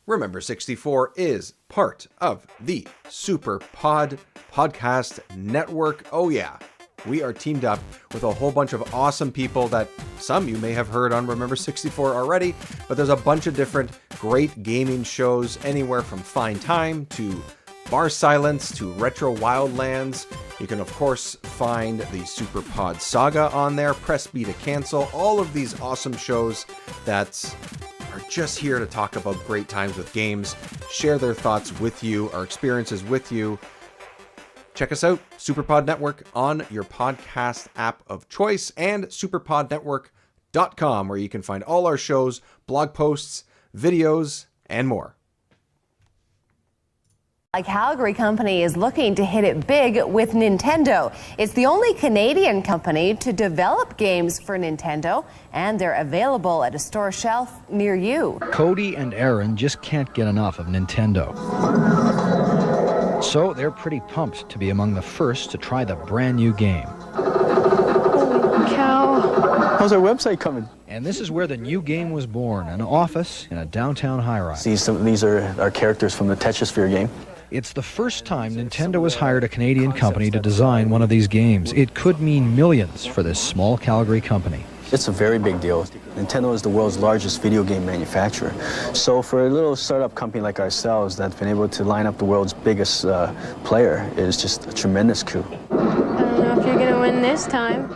Remember 64 is part of the SuperPod Podcast Network. Oh yeah, we are teamed up with a whole bunch of awesome people that some you may have heard on Remember 64 already, but there's a bunch of different great gaming shows, anywhere from Fine Time to Bar Silence to Retro Wildlands. You can of course find the SuperPod Saga on there, Press B to Cancel, all of these awesome shows that are just here to talk about great times with games, share their thoughts with you, our experiences with you. Check us out, SuperPod Network, on your podcast app of choice, and superpodnetwork.com, where you can find all our shows, blog posts, videos, and more. A Calgary company is looking to hit it big with Nintendo. It's the only Canadian company to develop games for Nintendo, and they're available at a store shelf near you. Cody and Aaron just can't get enough of Nintendo. So they're pretty pumped to be among the first to try the brand new game. Holy cow. How's our website coming? And this is where the new game was born, an office in a downtown high-rise. These are our characters from the Tetrisphere game. It's the first time Nintendo has hired a Canadian company to design one of these games. It could mean millions for this small Calgary company. It's a very big deal. Nintendo is the world's largest video game manufacturer. So for a little startup company like ourselves that's been able to line up the world's biggest player, it is just a tremendous coup. I don't know if you're going to win this time.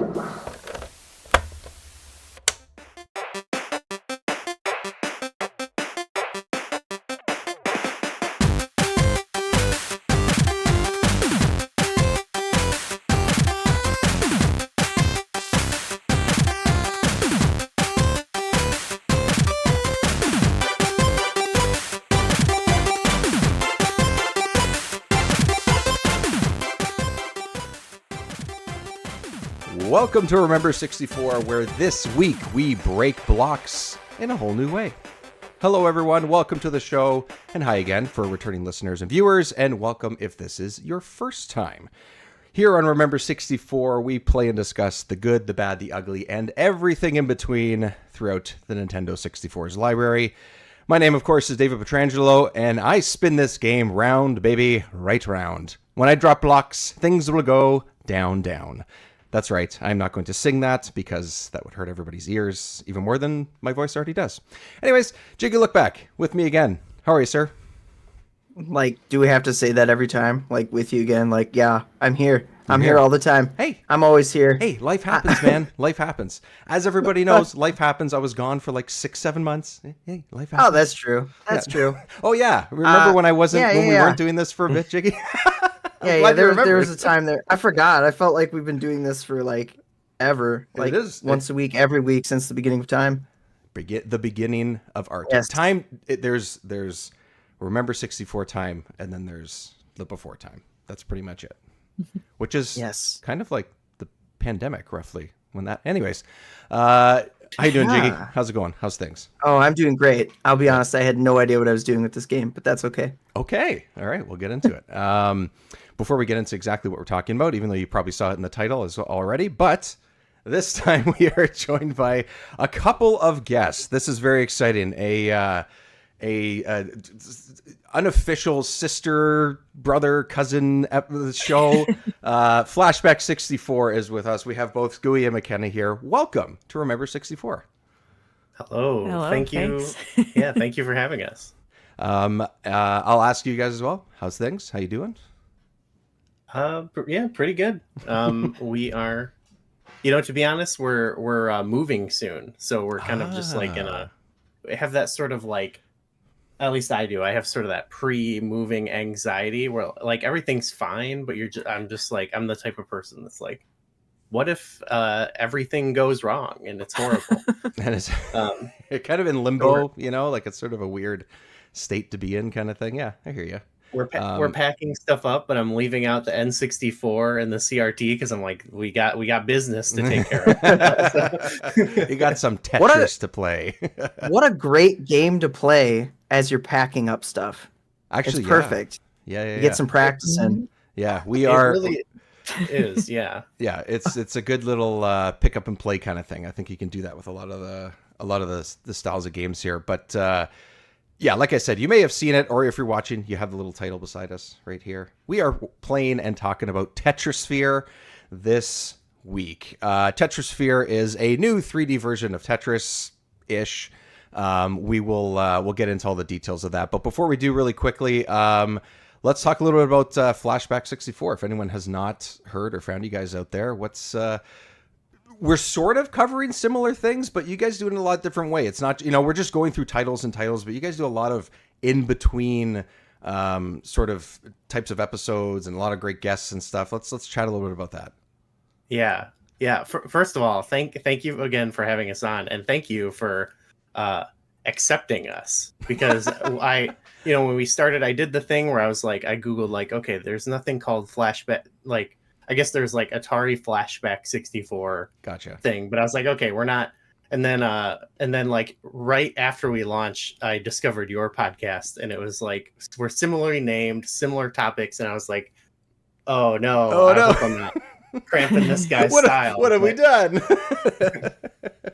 Welcome to Remember 64, where this week we break blocks in a whole new way. Hello everyone, welcome to the show, and hi again for returning listeners and viewers, and welcome if this is your first time. Here on Remember 64, we play and discuss the good, the bad, the ugly, and everything in between throughout the Nintendo 64's library. My name, of course, is David Petrangelo, and I spin this game round, baby, right round. When I drop blocks, things will go down, down. That's right, I'm not going to sing that because that would hurt everybody's ears even more than my voice already does. Anyways, Joggylookback with me again. How are you, sir? Like, do we have to say that every time? Like, with you again? Like, yeah, I'm here. I'm here all the time. Hey. I'm always here. Hey, life happens, man. Life happens. As everybody knows, life happens. I was gone for like 6-7 months. Hey, life happens. Oh, that's true. That's true. Oh, yeah. Remember when I wasn't, when we weren't doing this for a bit, Jiggy? Yeah, there was a time there. I forgot. I felt like we've been doing this for like ever. Like once a week, every week since the beginning of time. The beginning of our yes. time. There's Remember 64 time, and then there's the before time. That's pretty much it. Which is kind of like the pandemic, roughly. Anyways, how you doing, Jiggy? How's it going? How's things? Oh, I'm doing great. I'll be honest. I had no idea what I was doing with this game, but that's okay. Okay. All right. We'll get into it. Before we get into exactly what we're talking about, even though you probably saw it in the title as already, but this time we are joined by a couple of guests. This is very exciting. A unofficial sister, brother, cousin show. Flashback 64 is with us. We have both Gooey and McKenna here. Welcome to Remember 64. Hello. Thank you. Yeah, thank you for having us. I'll ask you guys as well. How's things? How you doing? Yeah, pretty good. We are, to be honest, we're moving soon, so we're kind of just like we have that sort of like, at least I do. I have sort of that pre-moving anxiety where like everything's fine, but I'm the type of person that's like, what if everything goes wrong and it's horrible? And it's kind of in limbo, like it's sort of a weird state to be in kind of thing. Yeah, I hear you. We're packing stuff up, but I'm leaving out the N64 and the CRT because I'm like, we got business to take care of. You got some Tetris to play. What a great game to play as you're packing up stuff. Actually, it's perfect. Yeah. You get some practice in. Yeah, we are. It really is. Yeah. Yeah, it's a good little pick up and play kind of thing. I think you can do that with a lot of the styles of games here, but. Yeah, like I said, you may have seen it, or if you're watching, you have the little title beside us right here. We are playing and talking about Tetrisphere this week. Tetrisphere is a new 3D version of Tetris-ish. We'll get into all the details of that. But before we do, really quickly, let's talk a little bit about Flashback 64. If anyone has not heard or found you guys out there, we're sort of covering similar things, but you guys do it in a lot different way. It's not, we're just going through titles and titles, but you guys do a lot of in between sort of types of episodes and a lot of great guests and stuff. Let's chat a little bit about that. Yeah. First of all, thank you again for having us on, and thank you for accepting us, because when we started, I did the thing where I was like, I Googled like, okay, there's nothing called Flashback, like I guess there's like Atari Flashback 64 gotcha thing, but I was like, okay, we're not. And then like right after we launched, I discovered your podcast, and it was like, we're similarly named, similar topics, and I was like, oh no, I hope I'm not cramping this guy's style. What have we done?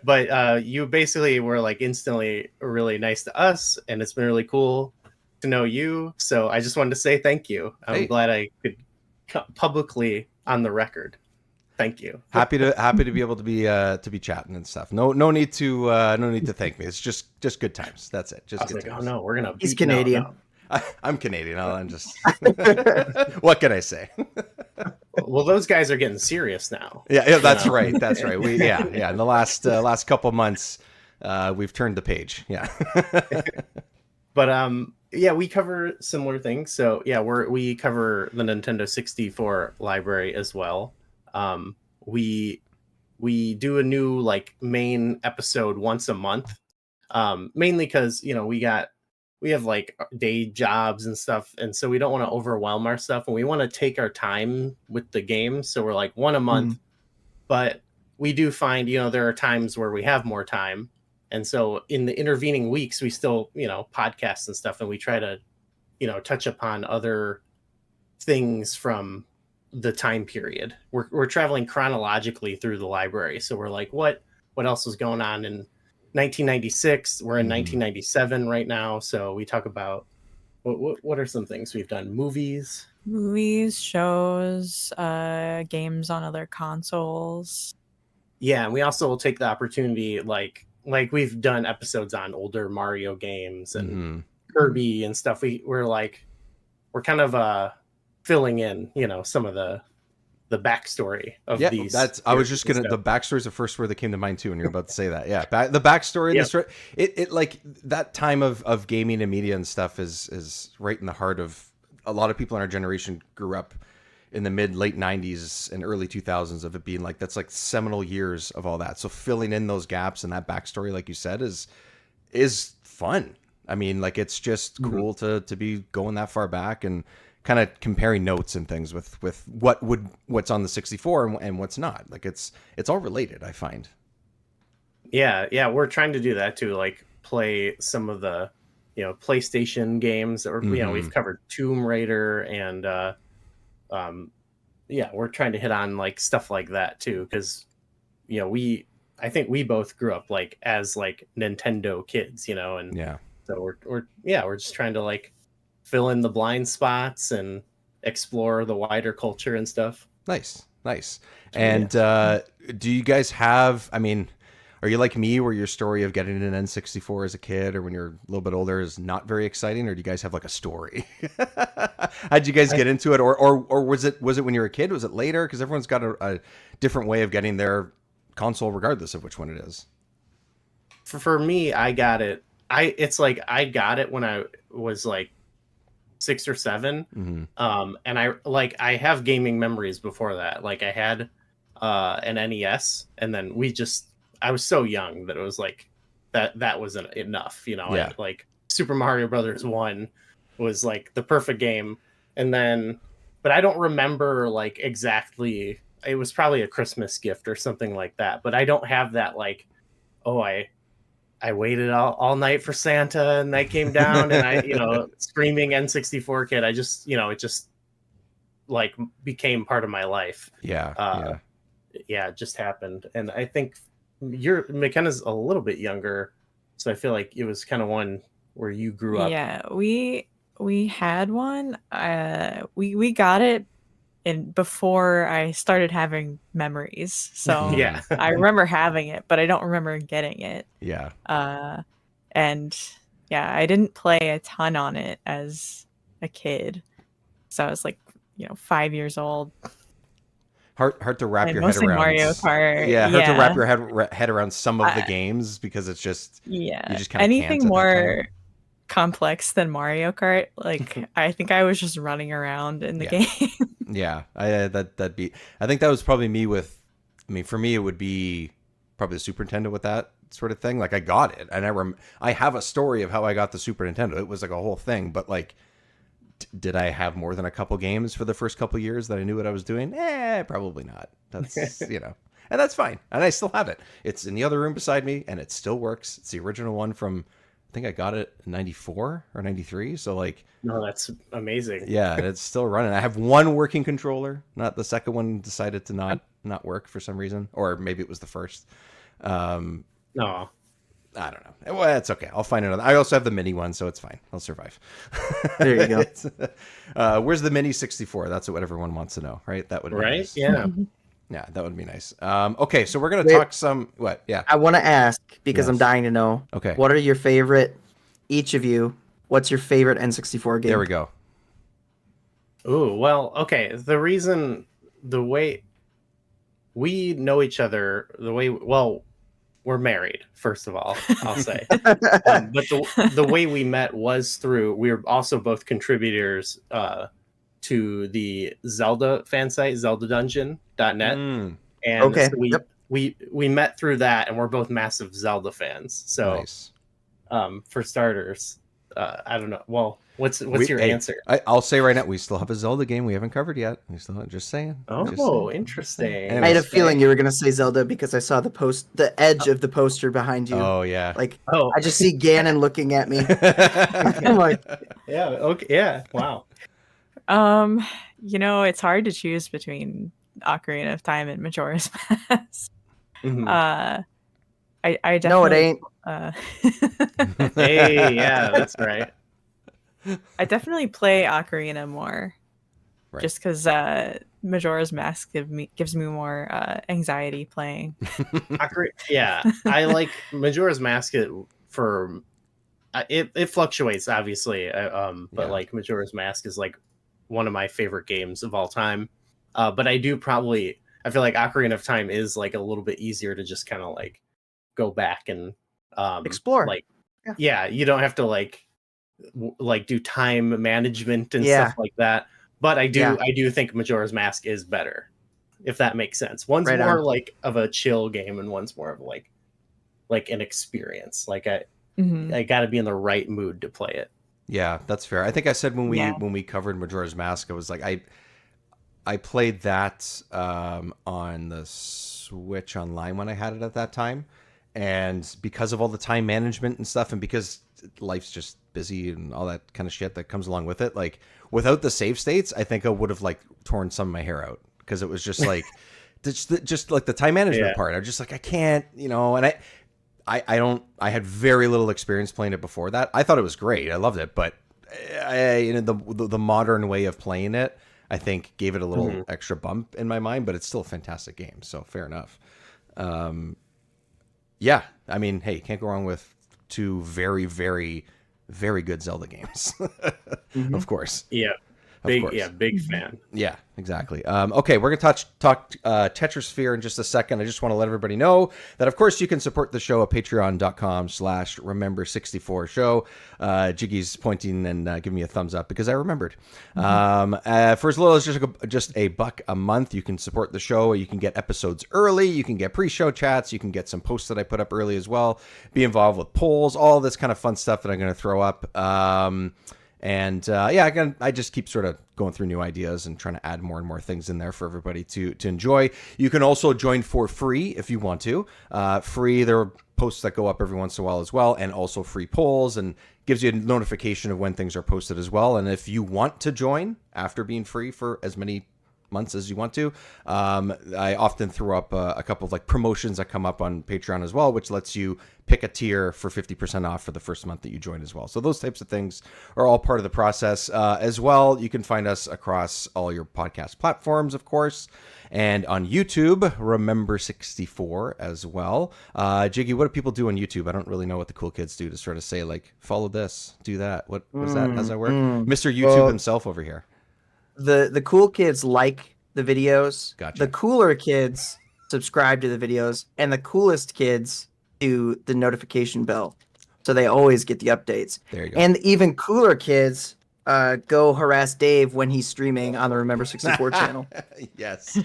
But you basically were like instantly really nice to us, and it's been really cool to know you. So I just wanted to say thank you. I'm glad I could publicly on the record. Thank you. Happy to be able to be chatting and stuff. No need to thank me. It's just good times. That's it. Just good times. Oh no, we're gonna. He's Canadian. No. I'm Canadian. I'm just. What can I say? Well, those guys are getting serious now. Yeah, that's right. That's right. In the last couple months, we've turned the page. Yeah. But we cover similar things. So we cover the Nintendo 64 library as well. We do a new like main episode once a month, mainly because we have like day jobs and stuff, and so we don't want to overwhelm our stuff, and we want to take our time with the game. So we're like one a month, but we do find there are times where we have more time. And so in the intervening weeks, we still, podcast and stuff, and we try to, touch upon other things from the time period. We're traveling chronologically through the library. So we're like, what else was going on in 1996? We're in 1997 right now. So we talk about what are some things we've done? Movies, shows, games on other consoles. Yeah, and we also will take the opportunity, like we've done episodes on older Mario games and Kirby and stuff. We're kind of filling in, some of the backstory of these. I was just gonna. The backstory is the first word that came to mind too when you're about to say that. Yeah, the backstory. Yeah. It like that time of gaming and media and stuff is right in the heart of a lot of people in our generation. Grew up in the late 90s and early 2000s of it being like, that's like seminal years of all that. So filling in those gaps and that backstory, like you said, is fun. I mean, like, it's just cool to be going that far back and kind of comparing notes and things with what's on the 64 and what's not. Like, it's all related, I find. Yeah. We're trying to do that too. Like, play some of the, PlayStation games that we've covered Tomb Raider and, we're trying to hit on like stuff like that too, because I think we both grew up like as like Nintendo kids, and so we're just trying to like fill in the blind spots and explore the wider culture and stuff. Nice. And do you guys have, I mean, are you like me where your story of getting an N64 as a kid or when you're a little bit older is not very exciting, or do you guys have like a story? How'd you guys get into it? Or was it when you were a kid? Was it later? Because everyone's got a different way of getting their console regardless of which one it is. For me, I got it. I got it when I was like 6 or 7. And I have gaming memories before that. Like I had an NES, and then I was so young that it was like that wasn't enough, like Super Mario Brothers 1 was like the perfect game. And then, but I don't remember like exactly, it was probably a Christmas gift or something like that. But I don't have that like, oh, I waited all night for Santa and that came down and I, screaming N64 kid. I just, it just like became part of my life. Yeah. It just happened. And I think McKenna's a little bit younger, so I feel like it was kind of one where you grew up? Yeah, we had one. We got it before I started having memories. So Yeah. I remember having it, but I don't remember getting it. Yeah. And yeah, I didn't play a ton on it as a kid. So I was like, 5 years old. Hard to wrap And your head mostly around. Mario Kart. Yeah, hard to wrap your head around some of the games because it's just Yeah. you just kind of Anything can't at that more time. complex than Mario Kart, like I think I was just running around in the game. Yeah, I think that was probably me with. I mean, for me, it would be probably the Super Nintendo with that sort of thing. Like I got it, and I have a story of how I got the Super Nintendo. It was like a whole thing, but like, did I have more than a couple games for the first couple years that I knew what I was doing? Probably not. That's and that's fine. And I still have it. It's in the other room beside me, and it still works. It's the original one from. I think I got it in 94 or 93. So like, no, that's amazing. Yeah, and it's still running. I have one working controller. Not the second one decided to not work for some reason, or maybe it was the first. No, I don't know. Well, it's okay. I'll find another. I also have the mini one, so it's fine. I'll survive. There you go. Where's the mini 64? That's what everyone wants to know, right? That would be right. Nice. Yeah. Yeah, that would be nice. Okay, so we're gonna talk some. What? Yeah. I want to ask because I'm dying to know. Okay. What are your favorite? Each of you. What's your favorite N64 game? There we go. Ooh, well, okay. The way we know each other, we're married. First of all, I'll say. But the way we met was through. We were also both contributors to the Zelda fan site, ZeldaDungeon.net. And okay. So we met through that, and we're both massive Zelda fans. So, nice. For starters, I don't know. Well, what's your answer? I'll say right now, we still have a Zelda game we haven't covered yet. We still just saying. Oh, interesting. Anyways. I had a feeling you were gonna say Zelda because I saw the edge of the poster behind you. Oh yeah. Like I just see Ganon looking at me. I'm like, yeah. Okay. Yeah. Wow. It's hard to choose between Ocarina of Time and Majora's Mask. Mm-hmm. I definitely. No, it ain't. Hey, yeah, that's right. I definitely play Ocarina more, right. Just because Majora's Mask gives me more anxiety playing. Yeah, I like Majora's Mask for it fluctuates obviously, but like Majora's Mask is like one of my favorite games of all time. But I feel like Ocarina of Time is like a little bit easier to just kind of like go back and explore. Like, yeah, you don't have to like do time management and stuff like that. But I do think Majora's Mask is better, if that makes sense. One's right more on. like of a chill game, and one's more of like an experience. Like I got to be in the right mood to play it. Yeah, that's fair. I think I said when we covered Majora's Mask, I was like I played that on the Switch Online when I had it at that time, and because of all the time management and stuff, and because life's just busy and all that kind of shit that comes along with it, like without the save states, I think I would have like torn some of my hair out because it was just like just like the time management part. I was just like I can't, and I had very little experience playing it before that. I thought it was great. I loved it, but the modern way of playing it, I think gave it a little extra bump in my mind, but it's still a fantastic game. So fair enough. Yeah. I mean, hey, can't go wrong with two very, very, very good Zelda games. Of course. Yeah. Big fan. Yeah, exactly. Okay, we're going to talk Tetrisphere in just a second. I just want to let everybody know that, of course, you can support the show at patreon.com/remember64show. Jiggy's pointing and giving me a thumbs up because I remembered. For as little as just $1 a month, you can support the show. You can get episodes early. You can get pre-show chats. You can get some posts that I put up early as well. Be involved with polls, all this kind of fun stuff that I'm going to throw up. I just keep sort of going through new ideas and trying to add more and more things in there for everybody to enjoy. You can also join for free if you want to. Free, there are posts that go up every once in a while as well, and also free polls, and gives you a notification of when things are posted as well. And if you want to join after being free for as many months as you want to. I often throw up a couple of like promotions that come up on Patreon as well, which lets you pick a tier for 50% off for the first month that you join as well. So those types of things are all part of the process. As well, you can find us across all your podcast platforms, of course, and on YouTube, Remember 64 as well. Jiggy, what do people do on YouTube? I don't really know what the cool kids do to sort of say, like, follow this, do that. What was that? How's that work? Mr. YouTube himself over here. The cool kids like the videos. Gotcha. The cooler kids subscribe to the videos, and the coolest kids do the notification bell, so they always get the updates. There you go. And even cooler kids go harass Dave when he's streaming on the Remember 64 channel. Yes.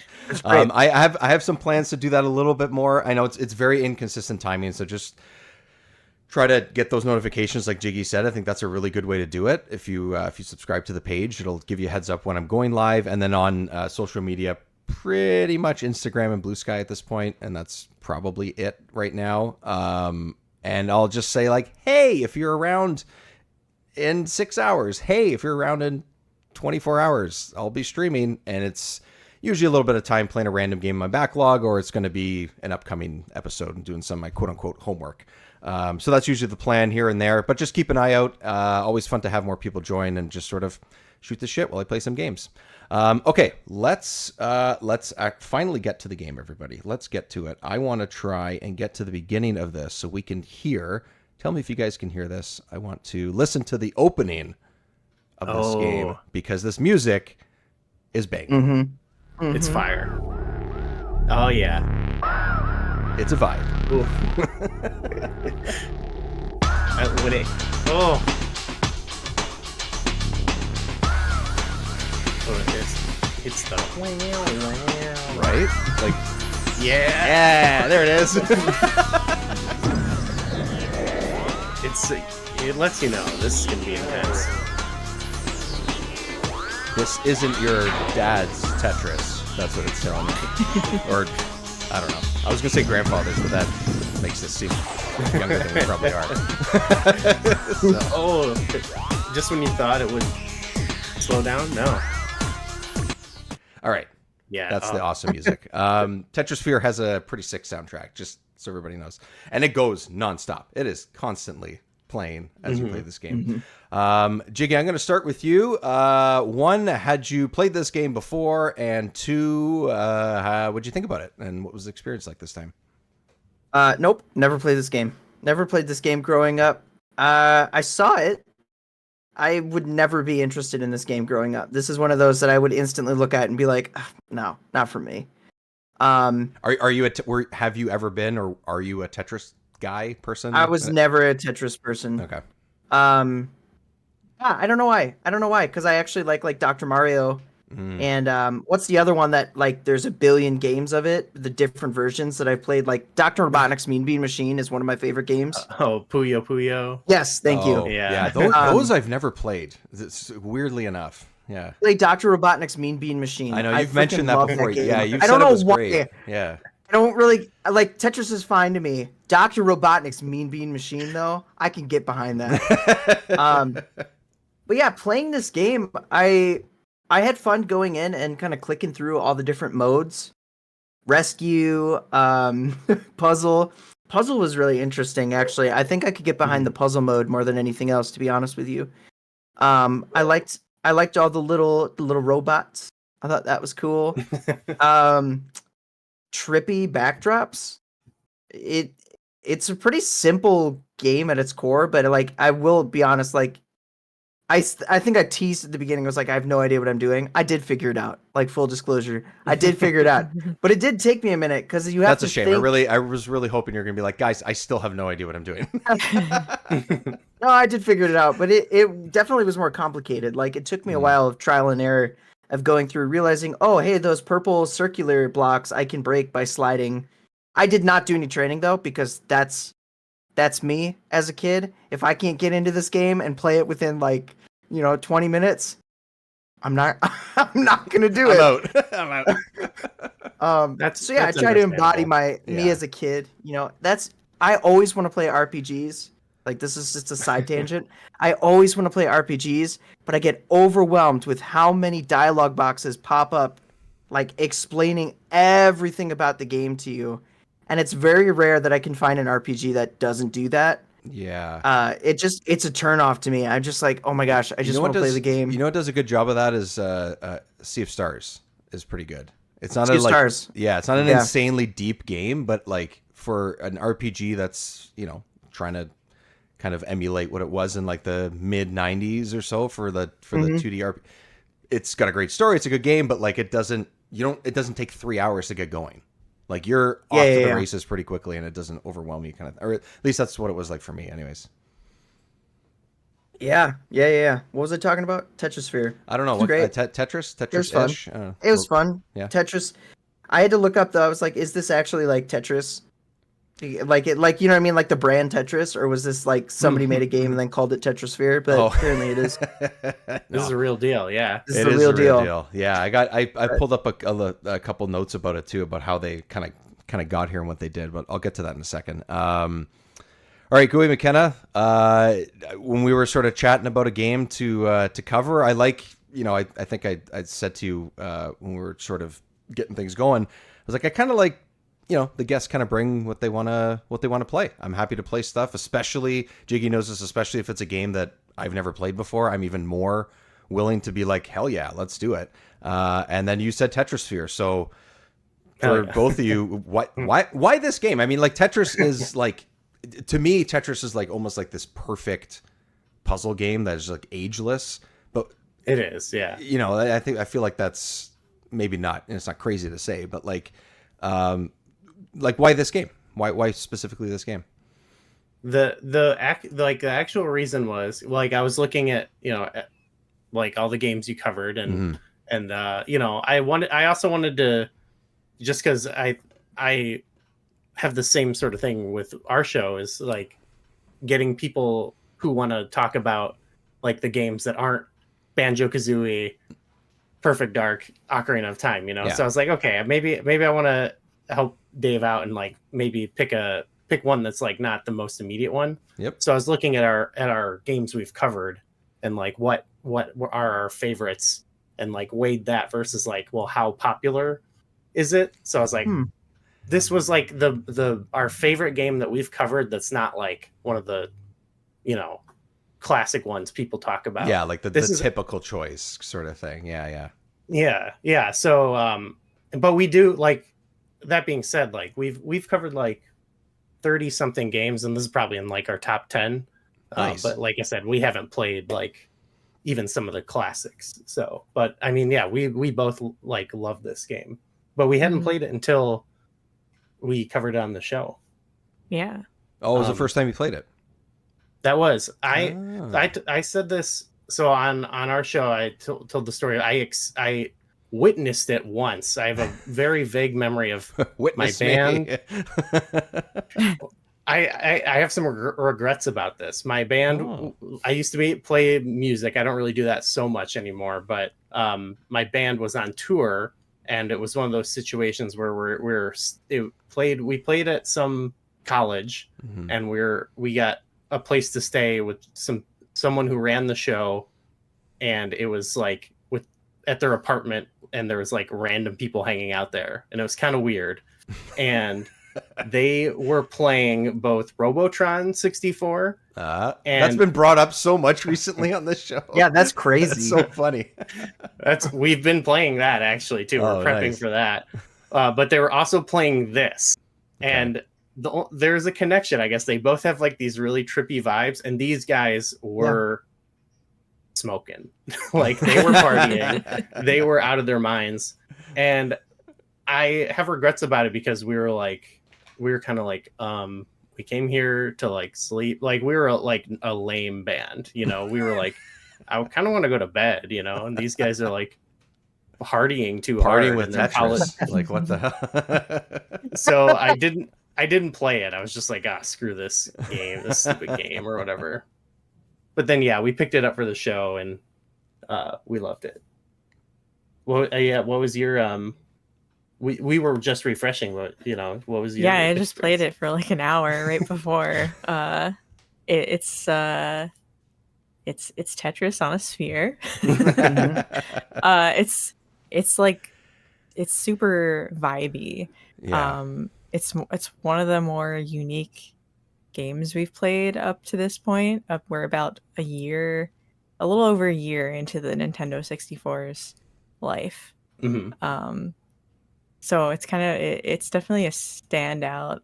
I have some plans to do that a little bit more. I know it's very inconsistent timing, so just try to get those notifications like Jiggy said. I think that's a really good way to do it. If you subscribe to the page, it'll give you a heads up when I'm going live. And then on social media, pretty much Instagram and Blue Sky at this point, and that's probably it right now. And I'll just say, like, hey, if you're around in 6 hours, hey, if you're around in 24 hours, I'll be streaming. And it's usually a little bit of time playing a random game in my backlog, or it's going to be an upcoming episode and doing some of my quote-unquote homework. So that's usually the plan here and there, but just keep an eye out. Always fun to have more people join and just sort of shoot the shit while I play some games. Okay, let's finally get to the game, everybody. Let's get to it. I want to try and get to the beginning of this so we can hear. Tell me if you guys can hear this. I want to listen to the opening of this game because this music is banging. It's fire. Oh yeah. It's a vibe. When it, oh, it's the Right? Like, yeah, there it is. It lets you know this is gonna be intense. This isn't your dad's Tetris. That's what it's telling me. Or, I don't know. I was going to say grandfather's, but that makes this seem younger than we probably are. So, just when you thought it would slow down? No. All right. Yeah. That's the awesome music. Tetrisphere has a pretty sick soundtrack, just so everybody knows. And it goes nonstop. It is constantly playing as you play this game. Jiggy, I'm going to start with you. One, had you played this game before? And two, what'd you think about it? And what was the experience like this time? Nope, never played this game. Never played this game growing up. I saw it. I would never be interested in this game growing up. This is one of those that I would instantly look at and be like, no, not for me. Are you have you ever been, or are you a Tetris guy person? I was never a Tetris person. Okay. I don't know why. Because I actually like Dr. Mario. And what's the other one that, like, there's a billion games of it, the different versions that I've played? Like Dr. Robotnik's Mean Bean Machine is one of my favorite games. Puyo Puyo. Yes, thank you. Yeah. Those I've never played. Weirdly enough. Yeah. Play Dr. Robotnik's Mean Bean Machine. I know you've mentioned that before. Yeah, you've I said don't it know was why. great. Yeah. I don't really like Tetris is fine to me. Dr. Robotnik's Mean Bean Machine, though, I can get behind that. But yeah, playing this game, I had fun going in and kind of clicking through all the different modes. Rescue, puzzle. Puzzle was really interesting, actually. I think I could get behind the puzzle mode more than anything else, to be honest with you. I liked all the little robots. I thought that was cool. Trippy backdrops. It's a pretty simple game at its core, but like I will be honest, like I think I teased at the beginning. I was like, I have no idea what I'm doing. I did figure it out. Like, full disclosure, I did figure it out, but it did take me a minute because you have to. That's a shame. Think... I was really hoping you're gonna be like, guys, I still have no idea what I'm doing. No, I did figure it out, but it definitely was more complicated. Like, it took me a while of trial and error of going through, realizing, oh, hey, those purple circular blocks I can break by sliding. I did not do any training though, because that's me as a kid. If I can't get into this game and play it within 20 minutes, I'm not gonna do it. I'm out. I try to embody me as a kid. I always want to play RPGs. Like, this is just a side tangent. I always want to play RPGs, but I get overwhelmed with how many dialogue boxes pop up like explaining everything about the game to you. And it's very rare that I can find an RPG that doesn't do that. Yeah. It's a turn off to me. I'm just like, oh my gosh, I just want to play the game. You know what does a good job of that is Sea of Stars is pretty good. It's not Sea of Stars. Yeah, it's not an insanely deep game, but like for an RPG that's, you know, trying to kind of emulate what it was in like the mid 90s or so for the 2D RPG. It's got a great story, it's a good game, but like it doesn't take 3 hours to get going. Like you're off to the races pretty quickly, and it doesn't overwhelm you, kind of, or at least that's what it was like for me, anyways. Yeah. What was I talking about? Tetrisphere. I don't know. What Tetris? It was fun. It was fun. Yeah. Tetris. I had to look up though. I was like, is this actually like Tetris? Like you know what I mean? Like the brand Tetris, or was this like somebody made a game and then called it Tetrisphere? But apparently it is. This is a real deal. Yeah. This is a real deal. Yeah. I pulled up a couple notes about it too, about how they kind of got here and what they did, but I'll get to that in a second. All right, Gooey McKenna. When we were sort of chatting about a game to cover, I like, you know, I think I said to you when we were sort of getting things going, I was like, I kind of like, you know, the guests kind of bring what they want to play. I'm happy to play stuff, especially Jiggy knows this, especially if it's a game that I've never played before. I'm even more willing to be like, hell yeah, let's do it. And then you said Tetrisphere, so for both of you, why this game? I mean, like Tetris is like, to me, Tetris is like almost like this perfect puzzle game that is like ageless, but it is, yeah. You know, I feel like that's maybe not, and it's not crazy to say, but like why this game? Why specifically this game? The actual reason was, like, I was looking at, you know, like all the games you covered, and you know, I also wanted to, just because I have the same sort of thing with our show, is like getting people who want to talk about like the games that aren't Banjo-Kazooie, Perfect Dark, Ocarina of Time, you know? Yeah. So I was like, okay, maybe I want to help Dave out and like maybe pick one that's like not the most immediate one. Yep. So I was looking at our games we've covered and like what are our favorites, and like weighed that versus like, well, how popular is it? So I was like, this was like our favorite game that we've covered that's not like one of the, you know, classic ones people talk about. Yeah, like the typical choice sort of thing. Yeah. So but we do, like, that being said, like we've covered like 30 something games, and this is probably in like our top 10. Nice. But like I said, we haven't played like even some of the classics. So, but I mean, yeah, we both like love this game, but we hadn't played it until we covered it on the show. Yeah. Oh, it was the first time you played it. That was I said this. So on our show, I told the story. I witnessed it once. I have a very vague memory of my band. I have some regrets about this. My band, I used to play music. I don't really do that so much anymore, but my band was on tour, and it was one of those situations where we played at some college, and we got a place to stay with someone who ran the show, and it was like at their apartment, and there was like random people hanging out there, and it was kind of weird. And they were playing both Robotron 64. And that's been brought up so much recently on this show. Yeah, that's crazy. That's so funny. We've been playing that actually too. We're prepping for that. But they were also playing this, and there's a connection. I guess they both have like these really trippy vibes, and these guys were smoking. Like they were partying. They were out of their minds, and I have regrets about it because we were kind of like we came here to like sleep. Like we were like a lame band, you know. We were like, I kind of want to go to bed, you know, and these guys are like partying hard with Tetris. Like what the hell? So I didn't play it. I was just like, screw this game, this stupid game or whatever. But then, yeah, we picked it up for the show, and we loved it. Well, yeah, what was your we were just refreshing, but you know, what was your? Yeah, I just played it for like an hour right before. It's Tetris on a sphere. It's like it's super vibey. Yeah. It's one of the more unique games we've played up to this point. We're about a little over a year into the Nintendo 64's life. Mm-hmm. So it's it's definitely a standout.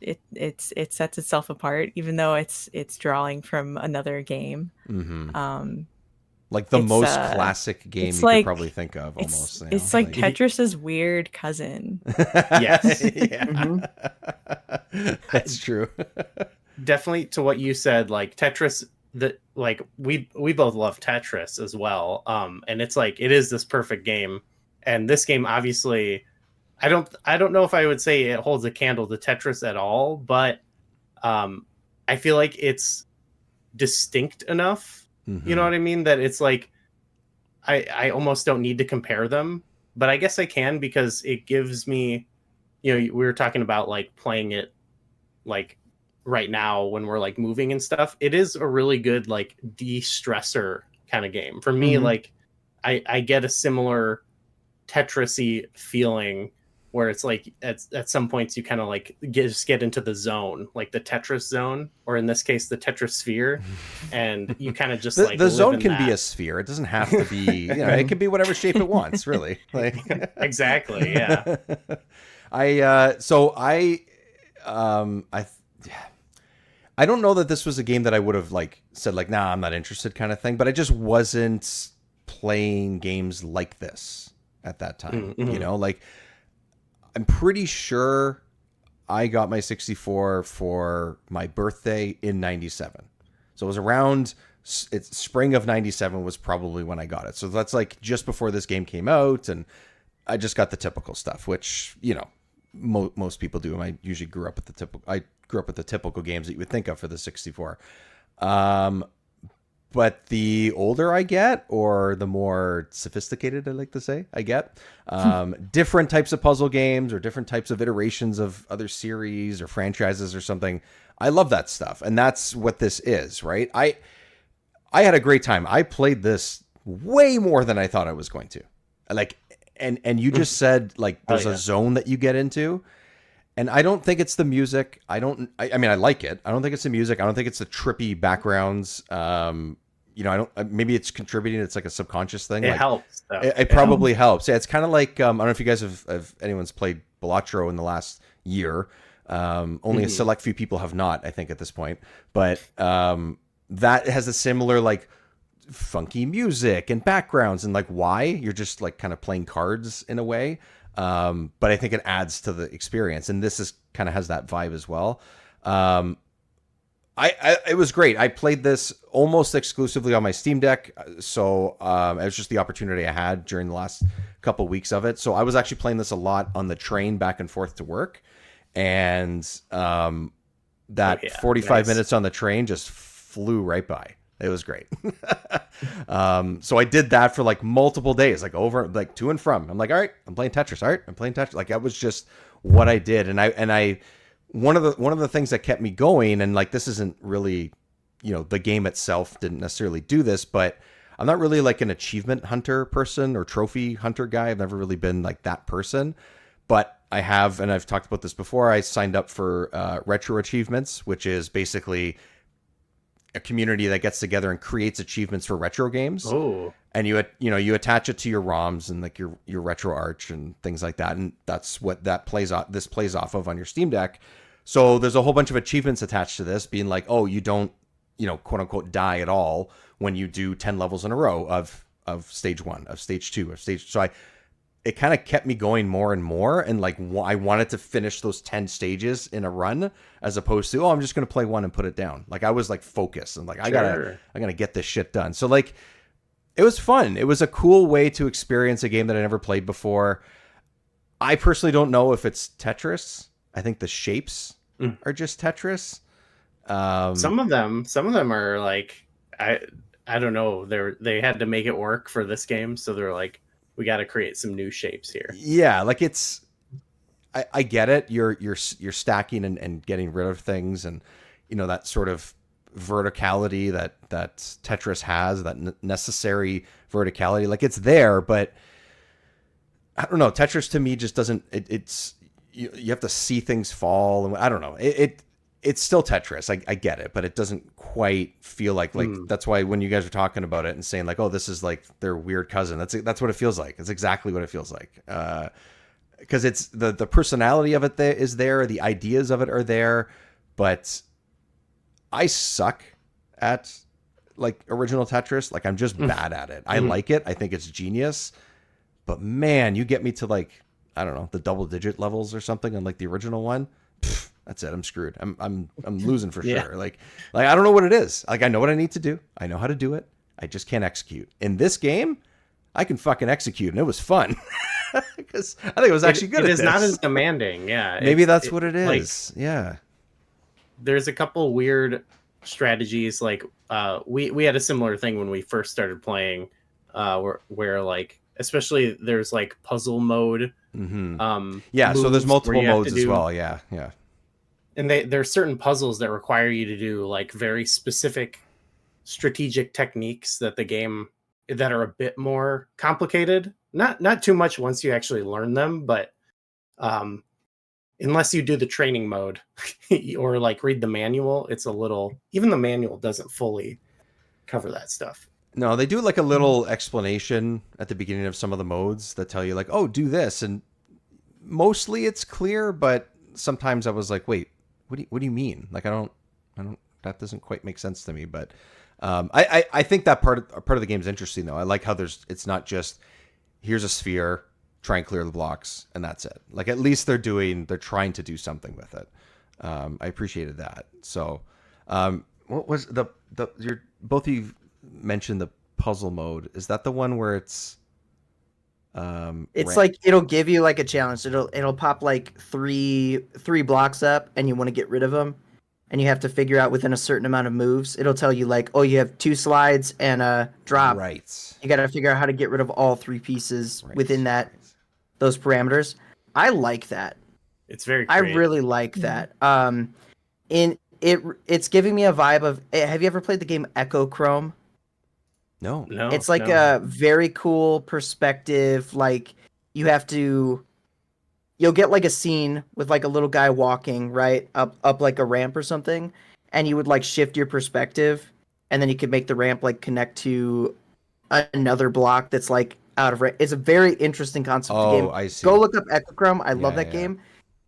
It sets itself apart, even though it's drawing from another game. Mm-hmm. Like the most classic game you could probably think of, almost. It's like Tetris's weird cousin. Yes. Yeah. Mm-hmm. That's true. Definitely to what you said, like Tetris, we both love Tetris as well. And it's like it is this perfect game. And this game, obviously, I don't know if I would say it holds a candle to Tetris at all, but I feel like it's distinct enough. Mm-hmm. You know what I mean? That it's like I almost don't need to compare them, but I guess I can because it gives me, we were talking about like playing it like right now when we're like moving and stuff. It is a really good like de-stressor kind of game for me. Mm-hmm. Like I get a similar Tetris-y feeling where it's like at some points you kind of like just get into the zone, like the Tetris zone, or in this case the Tetrisphere, and you kind of just the zone can be a sphere. It doesn't have to be, it can be whatever shape it wants, really. Like exactly, yeah. I don't know that this was a game that I would have like said like, nah, I'm not interested kind of thing, but I just wasn't playing games like this at that time. Mm-hmm. Like I'm pretty sure I got my 64 for my birthday in 97. So it was around spring of 97 was probably when I got it. So that's like just before this game came out, and I just got the typical stuff, which, most people do. And I usually grew up with the typical games that you would think of for the 64. But the older I get, or the more sophisticated, I like to say, I get, different types of puzzle games or different types of iterations of other series or franchises or something. I love that stuff. And that's what this is, right? I had a great time. I played this way more than I thought I was going to. Like, and you just said, like, there's a zone that you get into. And I don't think it's the music. I mean, I like it. I don't think it's the music. I don't think it's the trippy backgrounds. Maybe it's contributing. It's like a subconscious thing. It helps. It probably helps. Yeah, it's kind of like, I don't know if you guys have anyone's played Balatro in the last year. Only a select few people have not, I think, at this point. But that has a similar, like, funky music and backgrounds, and like why you're just like kind of playing cards in a way. But I think it adds to the experience, and this is kind of has that vibe as well. It was great. I played this almost exclusively on my Steam Deck, so it was just the opportunity I had during the last couple weeks of it. So I was actually playing this a lot on the train back and forth to work, and 45 minutes on the train just flew right by. It was great. So I did that for like multiple days, like over, like to and from. I'm like, all right, I'm playing Tetris. All right, I'm playing Tetris. Like that was just what I did. And I, one of the things that kept me going, and like, this isn't really, the game itself didn't necessarily do this, but I'm not really like an achievement hunter person or trophy hunter guy. I've never really been like that person, but I have, and I've talked about this before. I signed up for Retro Achievements, which is basically a community that gets together and creates achievements for retro games. Oh, and you attach it to your ROMs and like your retro arch and things like that. And that's what this plays off of on your Steam Deck. So there's a whole bunch of achievements attached to this, being like, oh, you don't, quote unquote, die at all when you do 10 levels in a row of stage 1, of stage 2, of stage. So it kind of kept me going more and more. And like, I wanted to finish those 10 stages in a run, as opposed to, I'm just going to play one and put it down. Like I was like focused and like, I gotta get this shit done. So like, it was fun. It was a cool way to experience a game that I never played before. I personally don't know if it's Tetris. I think the shapes are just Tetris. Some of them are like, I don't know. They had to make it work for this game. So they're like, we got to create some new shapes here. Yeah, like I get it. You're stacking and getting rid of things, and that sort of verticality that Tetris has, that necessary verticality. Like it's there, but I don't know. Tetris to me just doesn't. It's you have to see things fall, and I don't know. It's still Tetris. I get it, but it doesn't quite feel like that's why when you guys are talking about it and saying like, oh, this is like their weird cousin. That's what it feels like. It's exactly what it feels like. Because it's the personality of it is there, the ideas of it are there, but I suck at like original Tetris. Like I'm just bad at it. I like it. I think it's genius. But man, you get me to like, I don't know, the double digit levels or something on like the original one. Pfft, that's it. I'm screwed. I'm losing for sure. Like I don't know what it is. Like I know what I need to do. I know how to do it. I just can't execute. In this game, I can fucking execute, and it was fun. Because I think it was actually good. It at is this. not as demanding. Yeah. Maybe that's what it is. Like, yeah. There's a couple weird strategies. Like we had a similar thing when we first started playing, where like, especially there's like puzzle mode. Yeah, so there's multiple modes as well. Yeah. And there's certain puzzles that require you to do like very specific strategic techniques that are a bit more complicated. Not too much once you actually learn them, but unless you do the training mode or like read the manual, it's a little, even the manual doesn't fully cover that stuff. No, they do like a little explanation at the beginning of some of the modes that tell you like, oh, do this. And mostly it's clear, but sometimes I was like, wait, what do you mean? Like, I don't, that doesn't quite make sense to me. But I think that part of the game is interesting though. I like how it's not just here's a sphere, try and clear the blocks, and that's it. Like at least they're trying to do something with it. I appreciated that. So, what was both of you mentioned the puzzle mode? Is that the one where it's like it'll give you like a challenge. It'll pop like three blocks up, and you want to get rid of them, and you have to figure out within a certain amount of moves. It'll tell you like, oh, you have 2 slides and a drop. Right. You got to figure out how to get rid of all 3 pieces within those parameters. I like that. It's very I creative. really like that. It's giving me a vibe of. Have you ever played the game Echo Chrome? No. It's like a very cool perspective. Like you'll get like a scene with like a little guy walking right up like a ramp or something, and you would like shift your perspective, and then you could make the ramp like connect to another block that's like out of range. It's a very interesting concept of the game. I see. Go look up Echochrome. I love that game.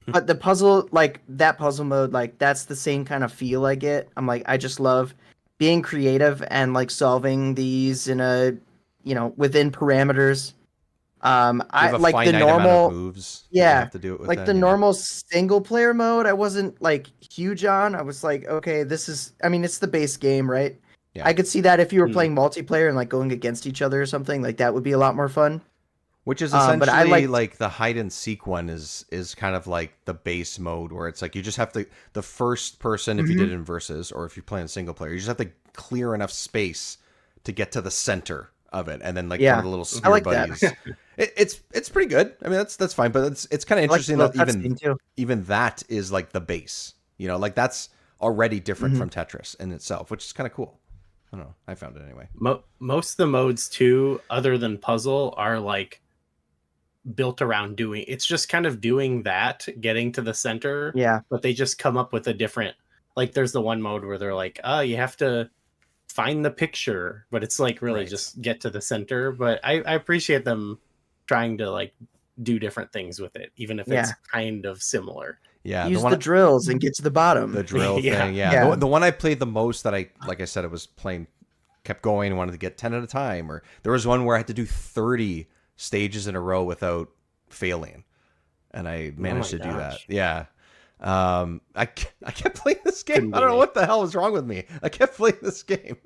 But the puzzle, like that puzzle mode, like that's the same kind of feel I get. I'm like, I just love being creative and like solving these in within parameters. I like the normal moves. Yeah, have to do it within, like the normal single player mode. I wasn't like huge on. I was like, okay, it's the base game, right? Yeah. I could see that if you were playing multiplayer and like going against each other or something, like that would be a lot more fun. Which is essentially but I like the hide and seek one is kind of like the base mode where it's like you just have to, the first person, if you did it in versus or if you're playing single player, you just have to clear enough space to get to the center of it, and then like one of the little sphere buddies. It's pretty good. I mean that's fine, but it's kind of interesting that even that is like the base. Like that's already different from Tetris in itself, which is kind of cool. I don't know. I found it anyway. Most of the modes too, other than puzzle, are like built around it's just kind of doing that, getting to the center. Yeah. But they just come up with a different, like there's the one mode where they're like, you have to find the picture, but it's like really just get to the center. But I appreciate them trying to like do different things with it, even if it's kind of similar. Yeah. Use the drills and get to the bottom. The drill thing. Yeah. The one I played the most that like I said, it was playing, kept going, wanted to get 10 at a time, or there was one where I had to do 30 stages in a row without failing, and I managed to do that. Yeah. I kept playing this game. I don't know what the hell was wrong with me. I kept playing this game.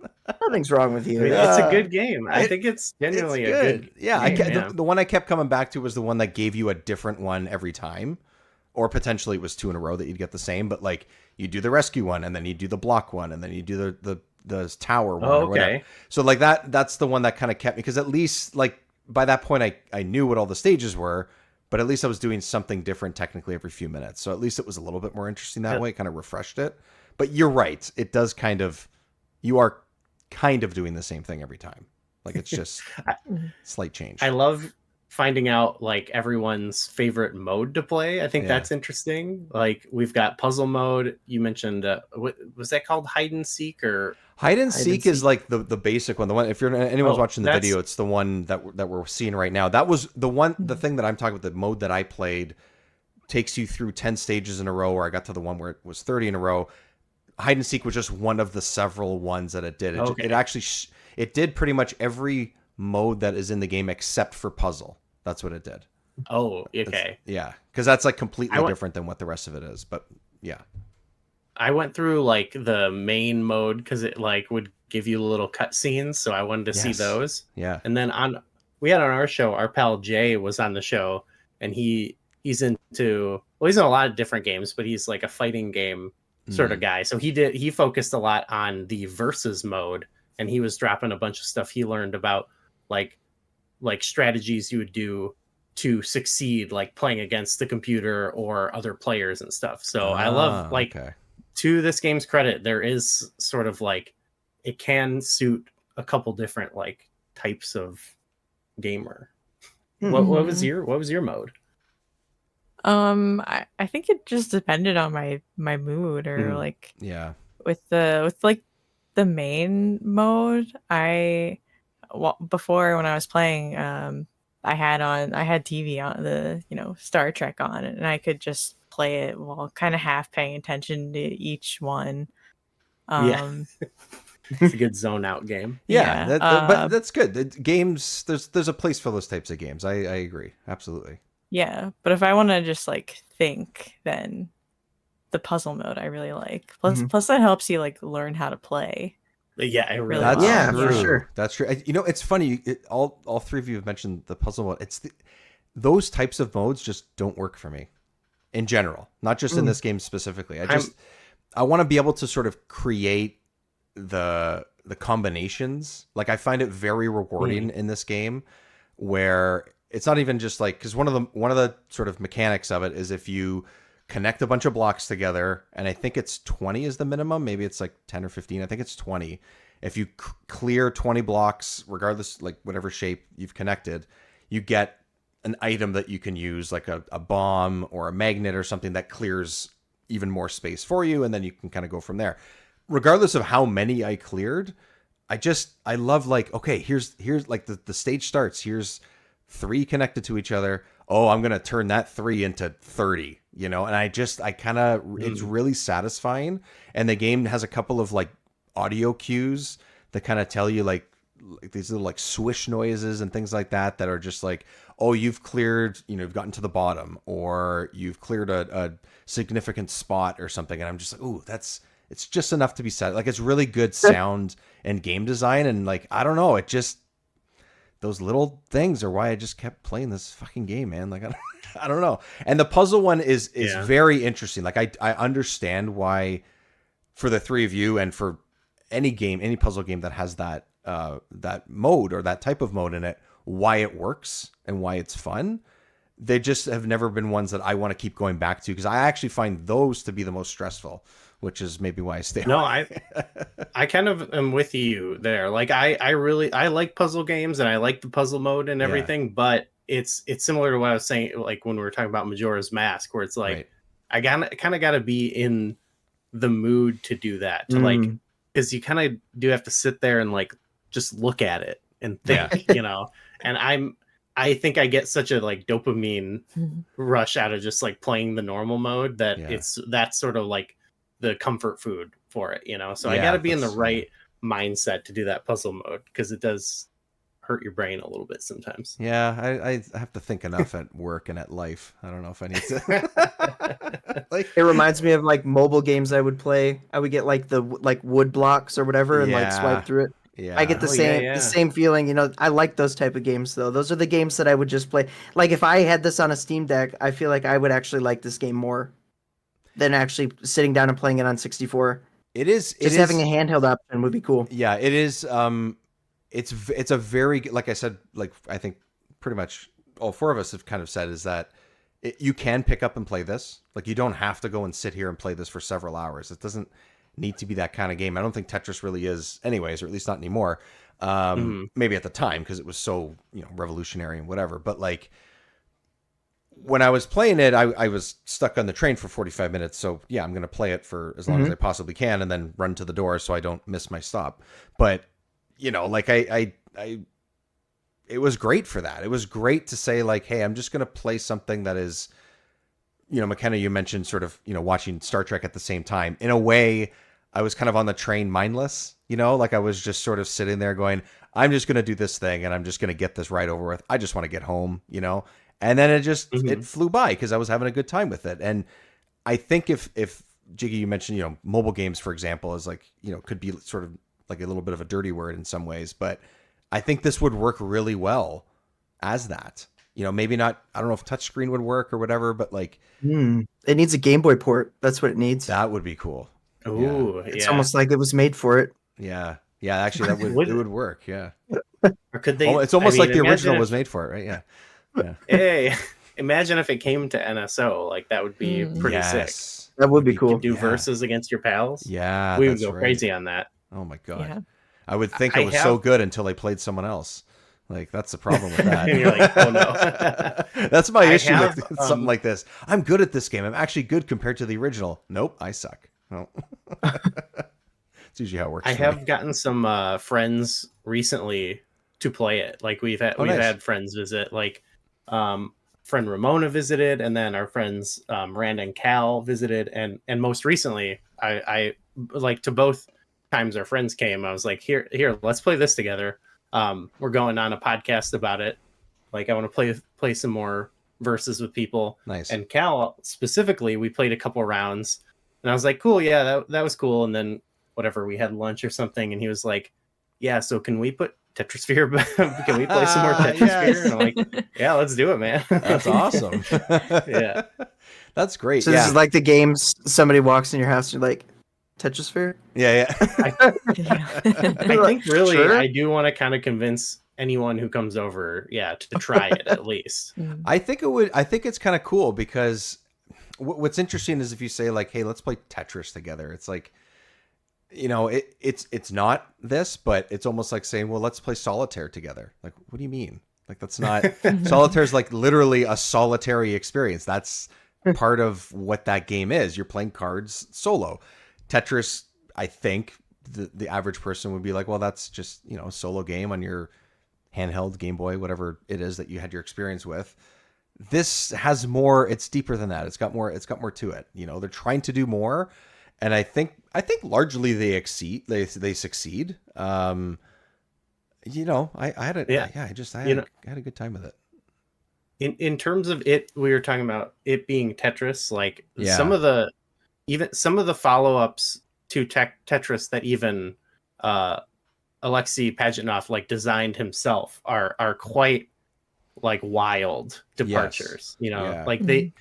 Nothing's wrong with you. It's a good game. I think it's genuinely a good game. The one I kept coming back to was the one that gave you a different one every time, or potentially it was 2 in a row that you'd get the same, but like you do the rescue one, and then you do the block one, and then you do the tower one. Or whatever. So like that's the one that kind of kept me, because at least like by that point I knew what all the stages were, but at least I was doing something different technically every few minutes. So at least it was a little bit more interesting that way. It kind of refreshed it. But you're right. It does you are kind of doing the same thing every time. Like it's just slight change. I love finding out like everyone's favorite mode to play. I think that's interesting. Like we've got puzzle mode. You mentioned what was that called? Hide and seek or hide and seek is like the basic one. The one if you're anyone's watching the video, it's the one that we're seeing right now. That was the thing that I'm talking about. The mode that I played takes you through 10 stages in a row, where I got to the one where it was 30 in a row. Hide and seek was just one of the several ones that it did. It actually it did pretty much every mode that is in the game except for puzzle. That's what it did. Oh, okay. Because that's like completely different than what the rest of it is. But yeah, I went through like the main mode because it like would give you little cutscenes, so I wanted to see those. Yeah, and then we had on our show, our pal Jay was on the show, and he's he's in a lot of different games, but he's like a fighting game sort of guy. So he focused a lot on the versus mode, and he was dropping a bunch of stuff he learned about like strategies you would do to succeed, like playing against the computer or other players and stuff. So I love to this game's credit, there is sort of like it can suit a couple different like types of gamer. What was your mode? I think it just depended on my mood or like with like the main mode. Before when I was playing, I had TV on, the Star Trek on, and I could just play it while kind of half paying attention to each one. It's a good zone out game. But that's good. Games, there's a place for those types of games. I agree, absolutely. Yeah, but if I want to just like think, then the puzzle mode I really like. Plus that helps you like learn how to play. Yeah, I really for sure. That's true. It's funny. All three of you have mentioned the puzzle mode. Those types of modes just don't work for me in general, not just in this game specifically. I want to be able to sort of create the combinations. Like I find it very rewarding in this game, where it's not even just like, because one of the sort of mechanics of it is if you connect a bunch of blocks together, and I think it's 20 is the minimum. Maybe it's like 10 or 15. I think it's 20. If you clear 20 blocks, regardless, like whatever shape you've connected, you get an item that you can use, like a bomb or a magnet or something that clears even more space for you, and then you can kind of go from there. Regardless of how many I cleared, I love like, okay, here's like the stage starts. Here's 3 connected to each other. Oh, I'm gonna turn that 3 into 30. And I kind of it's really satisfying. And the game has a couple of like audio cues that kind of tell you like these little like swish noises and things like that are just like, oh, you've cleared, you've gotten to the bottom, or you've cleared a significant spot or something. And I'm just like, ooh, it's just enough to be said. Like it's really good sound and game design. And like, I don't know, those little things are why I just kept playing this fucking game, man. Like, I don't know. And the puzzle one is very interesting. Like I understand why, for the three of you and for any puzzle game that has that mode or that type of mode in it, why it works and why it's fun. They just have never been ones that I want to keep going back to, because I actually find those to be the most stressful, which is maybe why I stay. No, I kind of am with you there. Like I like puzzle games and I like the puzzle mode and everything, but it's similar to what I was saying, like when we were talking about Majora's Mask, where it's like I kind of got to be in the mood to do that, to like, because you kind of do have to sit there and like just look at it and think, and I think I get such a like dopamine rush out of just like playing the normal mode that that's sort of like the comfort food for it, so I got to be in the right mindset to do that puzzle mode, because it does hurt your brain a little bit sometimes. I have to think enough at work and at life. I don't know if I need to. Like, it reminds me of like mobile games I would play. I would get like the wood blocks or whatever and like swipe through it. I get the same feeling. I like those type of games though. Those are the games that I would just play. Like if I had this on a Steam Deck, I feel like I would actually like this game more than actually sitting down and playing it on 64. Having a handheld option would be cool. Yeah, it is. It's a very, like I said, like I think pretty much all 4 of us have kind of said, is that you can pick up and play this. Like you don't have to go and sit here and play this for several hours. It doesn't need to be that kind of game. I don't think Tetris really is anyways, or at least not anymore. Maybe at the time because it was so, revolutionary and whatever. But like when I was playing it, I was stuck on the train for 45 minutes. So yeah, I'm going to play it for as long as I possibly can and then run to the door so I don't miss my stop. But, like it was great for that. It was great to say like, hey, I'm just going to play something that is, McKenna, you mentioned sort of, watching Star Trek at the same time. In a way, I was kind of on the train mindless, like I was just sort of sitting there going, I'm just going to do this thing and I'm just going to get this right over with. I just want to get home, and then it just, it flew by because I was having a good time with it. And I think if Jiggy, you mentioned, mobile games, for example, is like, could be sort of like a little bit of a dirty word in some ways, but I think this would work really well as that. Maybe not, I don't know if touchscreen would work or whatever, but like... It needs a Game Boy port. That's what it needs. That would be cool. Ooh, yeah. It's almost like it was made for it. Yeah. Yeah, actually, that would it would work, yeah. Or could they... It's almost like the original was made for it, right? Yeah. Hey, imagine if it came to NSO. Like, that would be pretty sick. That would be cool. You could do verses against your pals. Yeah, we would go crazy on that. Oh my god. Yeah. I would think it was so good until they played someone else. Like, that's the problem with that. And you're like, oh no. That's my issue with something like this. I'm good at this game. I'm actually good compared to the original. Nope, I suck. No. It's usually how it works. I have gotten some friends recently to play it. Like we've had friends visit. Like friend Ramona visited, and then our friends Rand and Cal visited, and most recently I like to both times our friends came, I was like, here, let's play this together. We're going on a podcast about it. Like, I want to play some more verses with people. Nice. And Cal specifically, we played a couple rounds, and I was like, cool, yeah, that was cool. And then whatever, we had lunch or something, and he was like, yeah, so can we put Tetrisphere? Can we play some more Tetrisphere? Yes. And I'm like, yeah, let's do it, man. That's awesome. Yeah, that's great. So this is like the games somebody walks in your house, and you're like, Tetrisphere? Yeah. I think really, sure? I do want to kind of convince anyone who comes over, to try it at least. I think it's kind of cool because what's interesting is if you say like, hey, let's play Tetris together. It's like, it's not this, but it's almost like saying, well, let's play solitaire together. Like, what do you mean? Like, that's not solitaire is like literally a solitary experience. That's part of what that game is. You're playing cards solo. Tetris, I think the average person would be like, well, that's just, a solo game on your handheld Game Boy, whatever it is that you had your experience with. This has more, it's deeper than that. It's got more to it. They're trying to do more. And I think largely they succeed. I had a good time with it. In terms of it, we were talking about it being Tetris, like some of the follow-ups to Tetris that even Alexei Pajitnov like designed himself are quite like wild departures. Yes. Like they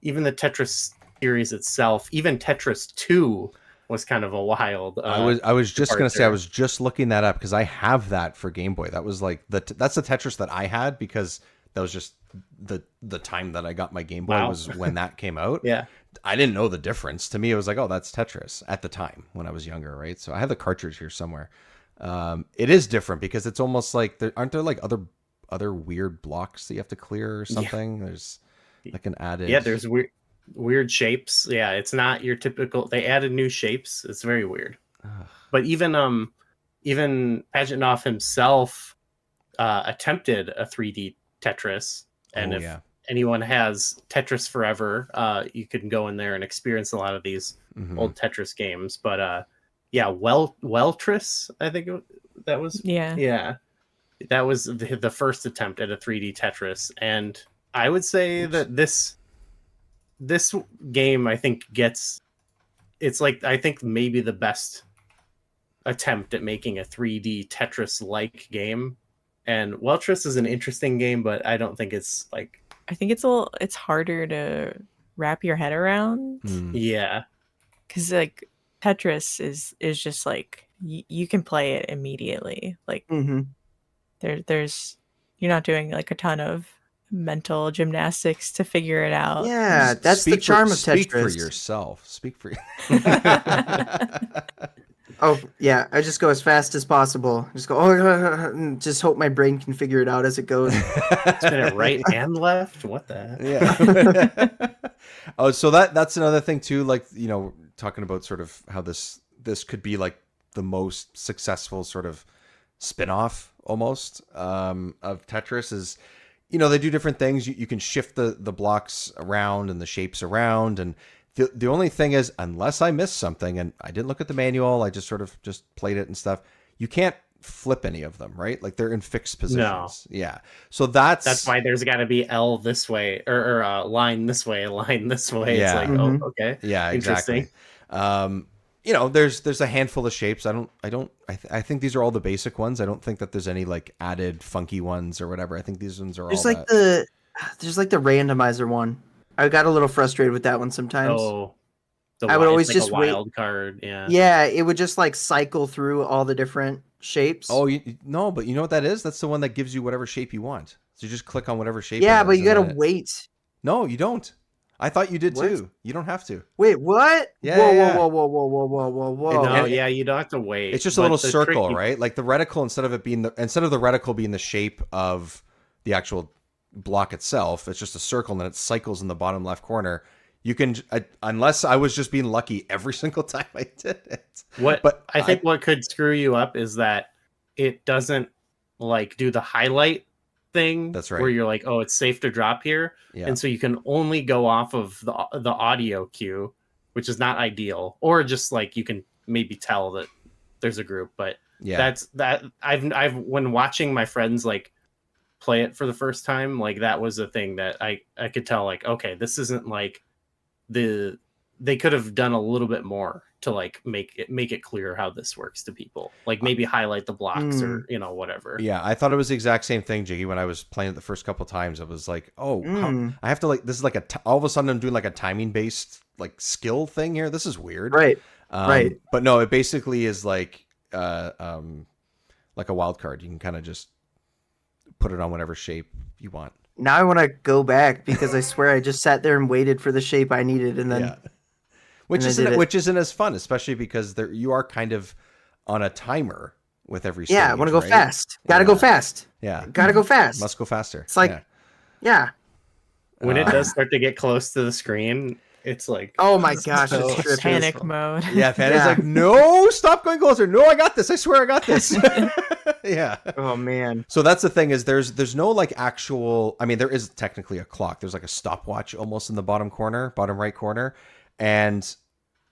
even the Tetris series itself, even Tetris 2 was kind of a wild. I was just gonna say I was just looking that up because I have that for Game Boy. That was like that's the Tetris that I had because that was just the time that I got my Game Boy was when that came out. Yeah. I didn't know the difference. To me, it was like, oh, that's Tetris at the time when I was younger, right? So I have the cartridge here somewhere. It is different because it's almost like aren't there like other weird blocks that you have to clear or something? Yeah. There's like an added. Yeah, there's weird shapes. Yeah, it's not your typical. They added new shapes. It's very weird. But even Pajitnov himself attempted a 3D Tetris, and if anyone has Tetris Forever, you can go in there and experience a lot of these old Tetris games. But Weltris, I think that was that was the first attempt at a 3D Tetris, and I would say that this game I think it's like I think maybe the best attempt at making a 3D Tetris like game. And Weltris is an interesting game, but I don't think it's like. I think it's harder to wrap your head around. Yeah, because like Tetris is just like you can play it immediately. Like there's you're not doing like a ton of mental gymnastics to figure it out. Yeah, that's the charm of Tetris. Speak for yourself. Speak for Oh yeah, I just go as fast as possible. Just go, and just hope my brain can figure it out as it goes. Spin it right and left. What the heck? Yeah. Oh, so that's another thing too. Like, you know, talking about sort of how this could be like the most successful sort of spin-off almost of Tetris is, you know, they do different things. You can shift the blocks around and the shapes around, and the only thing is, unless I missed something, and I didn't look at the manual, I just sort of just played it and stuff, you can't flip any of them, right? Like they're in fixed positions. No. Yeah. So that's why there's got to be L this way or line this way, line this way. Yeah. It's like, oh, okay. Yeah, exactly. You know, there's a handful of shapes. I think these are all the basic ones. I don't think that there's any like added funky ones or whatever. I think these ones are there's all like there's like the randomizer one. I got a little frustrated with that one sometimes. Oh, I would always just a wild card. Yeah. Yeah, it would just like cycle through all the different shapes. Oh, no, but you know what that is? That's the one that gives you whatever shape you want. So you just click on whatever shape. Yeah, but you gotta wait. No, you don't. I thought you did too. You don't have to. Wait, what? Yeah. Whoa. No, yeah, you don't have to wait. It's just a little circle, right? Like the reticle, instead of the reticle being the shape of the actual block itself, it's just a circle and then it cycles in the bottom left corner. You can, unless I was just being lucky every single time I did it. But I think what could screw you up is that it doesn't like do the highlight thing. That's right. Where you're like, oh, it's safe to drop here. Yeah. And so you can only go off of the audio cue, which is not ideal. Or just like you can maybe tell that there's a group. But yeah, I've when watching my friends like play it for the first time, like that was a thing that I could tell, like, okay, this isn't like they could have done a little bit more to like make it clear how this works to people, like maybe highlight the blocks or, you know, whatever. Yeah, I thought it was the exact same thing, Jiggy. When I was playing it the first couple of times, I was like, oh, I have to like, this is like all of a sudden I'm doing like a timing based like skill thing here. This is weird. Right. Right. But no, it basically is like a wild card. You can kind of just put it on whatever shape you want. Now I want to go back because I swear I just sat there and waited for the shape I needed, and then which isn't as fun, especially because you are kind of on a timer with every stage. Yeah, I want to go fast. Gotta go fast. Yeah, gotta go fast. Must go faster. It's like, yeah. When it does start to get close to the screen, it's like, oh my gosh, it's panic mode. Yeah, Fanny's like, no, stop going closer. No, I got this. I swear I got this. Yeah. Oh man. So that's the thing is there's no like actual, I mean, there is technically a clock. There's like a stopwatch almost in the bottom right corner. And,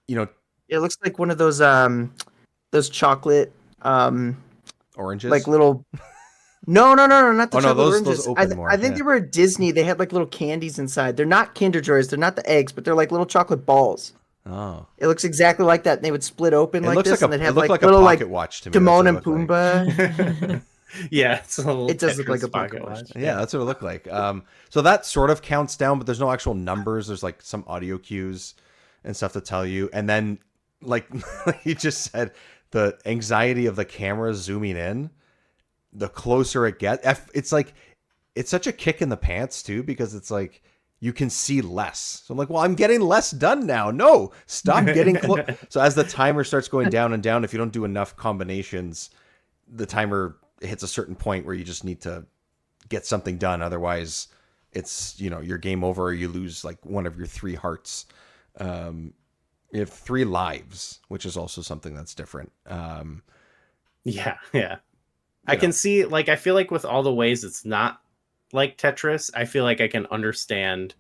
you know, it looks like one of those chocolate, oranges, like little, no, not the chocolate oranges. Those open more. I think they were at Disney. They had like little candies inside. They're not Kinder Joys. They're not the eggs, but they're like little chocolate balls. Oh, it looks exactly like that. And they would split open like this, and they'd have like little like pocket watch to me. Timon and Pumbaa. Yeah, it does look like a pocket watch. Yeah, that's what it looked like. So that sort of counts down, but there's no actual numbers. There's like some audio cues and stuff to tell you, and then like you just said, the anxiety of the camera zooming in, the closer it gets, it's like it's such a kick in the pants too, because it's like you can see less. So I'm like, well, I'm getting less done now. No, stop getting close. So as the timer starts going down and down, if you don't do enough combinations, the timer hits a certain point where you just need to get something done. Otherwise, it's, you know, your game over, or you lose like one of your 3 hearts. You have 3 lives, which is also something that's different. Yeah. I can see, like, I feel like with all the ways it's not like Tetris, I feel like I can understand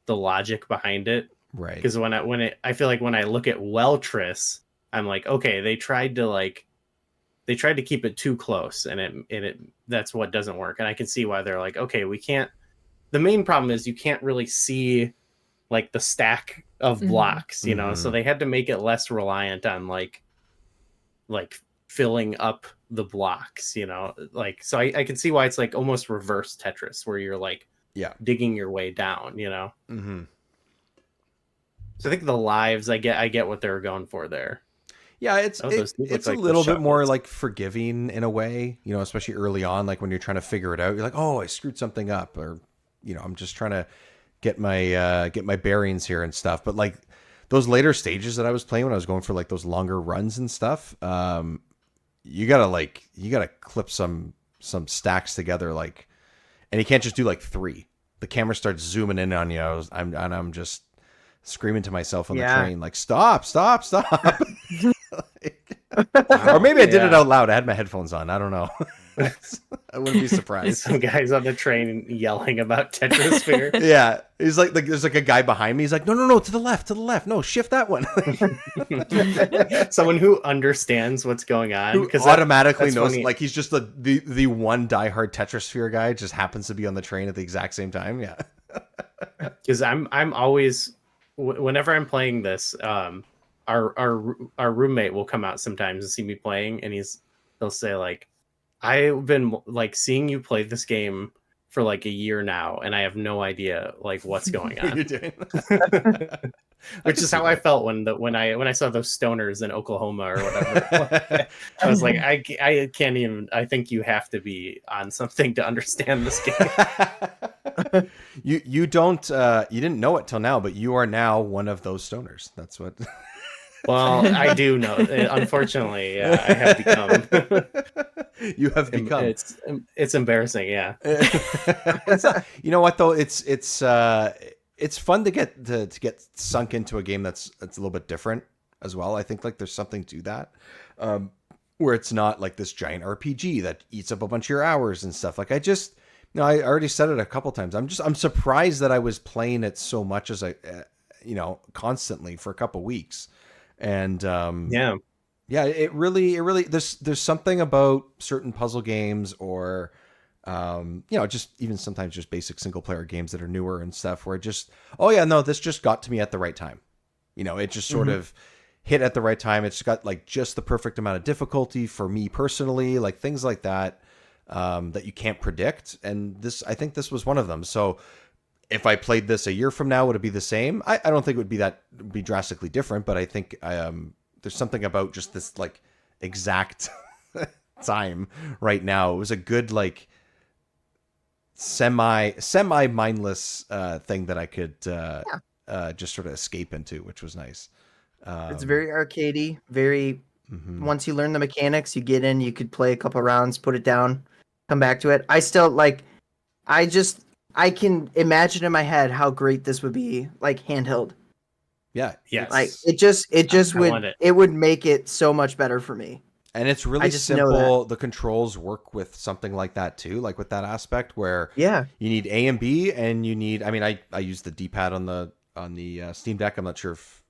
the logic behind it. Right. Because I feel like when I look at Weltris, I'm like, okay, they tried to keep it too close, and it that's what doesn't work. And I can see why they're like, okay, we can't. The main problem is you can't really see like the stack of blocks, you know. So they had to make it less reliant on like filling up the blocks, you know, like, so I can see why it's like almost reverse Tetris, where you're like digging your way down, you know. So I think the lives, I get what they're going for there. Yeah, it's a little bit more like forgiving in a way, you know, especially early on, like when you're trying to figure it out, you're like, oh, I screwed something up, or, you know, I'm just trying to get my bearings here and stuff. But like those later stages that I was playing when I was going for like those longer runs and stuff, you gotta clip some stacks together, like, and you can't just do like 3. The camera starts zooming in on you. I'm just screaming to myself on the train, like, stop. Or maybe I did it out loud. I had my headphones on. I don't know. I wouldn't be surprised. Some guys on the train yelling about Tetrisphere. Yeah. He's like, there's like a guy behind me. He's like, no, to the left. No, shift that one. Someone who understands what's going on. Because automatically knows, funny. like, he's just the one diehard Tetrisphere guy, just happens to be on the train at the exact same time. Yeah. Because I'm always, whenever I'm playing this, our roommate will come out sometimes and see me playing, and he'll say, like, I've been like seeing you play this game for like a year now, and I have no idea like what's going on. You're doing. Which is how I felt when I saw those stoners in Oklahoma or whatever. I was like, I can't even. I think you have to be on something to understand this game. You don't you didn't know it till now, but you are now one of those stoners. That's what. Well, I do know. Unfortunately, yeah, I have become. You have become. It's embarrassing, yeah. You know what though? It's fun to get sunk into a game that's a little bit different as well. I think like there's something to that, where it's not like this giant RPG that eats up a bunch of your hours and stuff. Like I already said it a couple times. I'm surprised that I was playing it so much as I, constantly for a couple weeks. And it really there's something about certain puzzle games or just even sometimes just basic single player games that are newer and stuff where this just got to me at the right time. It just sort of hit at the right time. It's got like just the perfect amount of difficulty for me personally, like things like that that you can't predict. And I think this was one of them. So if I played this a year from now, would it be the same? I don't think it would be drastically different, but I think there's something about just this like exact time right now. It was a good like semi mindless thing that I could just sort of escape into, which was nice. It's very arcadey, very. Once you learn the mechanics, you get in. You could play a couple rounds, put it down, come back to it. I still like. I can imagine in my head how great this would be, like handheld. Yeah. Yes. Like it would make it so much better for me. And it's really simple. The controls work with something like that too, like with that aspect where you need A and B, and you need. I mean, I use the D-pad on the Steam Deck. I'm not sure if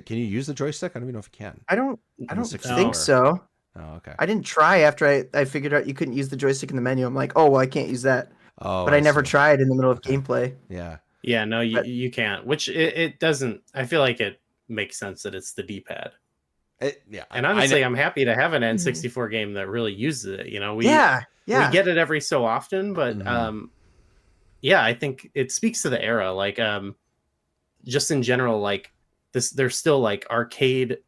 can you use the joystick. I don't even know if you can. I don't think so. Oh, okay. I didn't try after I figured out you couldn't use the joystick in the menu. I'm like, oh well, I can't use that. Oh, but I never tried in the middle of gameplay. Yeah. Yeah, no, you can't. Which it doesn't. I feel like it makes sense that it's the D-pad. And honestly, I'm happy to have an N64 game that really uses it. We get it every so often, but I think it speaks to the era. Like, just in general, like this, there's still like arcade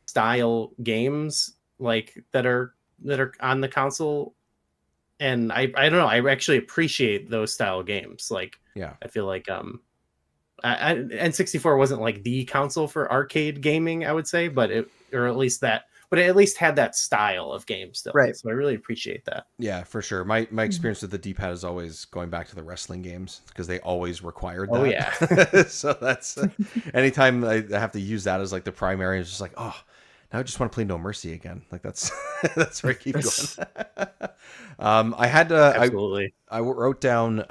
style games like that are on the console. And I don't know. I actually appreciate those style games. Like, I feel like N64 wasn't like the console for arcade gaming, I would say, but it at least had that style of game still. Right. So I really appreciate that. Yeah, for sure. My experience with the D-pad is always going back to the wrestling games because they always required that. Oh yeah. So that's anytime I have to use that as like the primary, it's just like, oh, now I just want to play No Mercy again. Like that's where I keep going. I had to. Absolutely. I wrote down.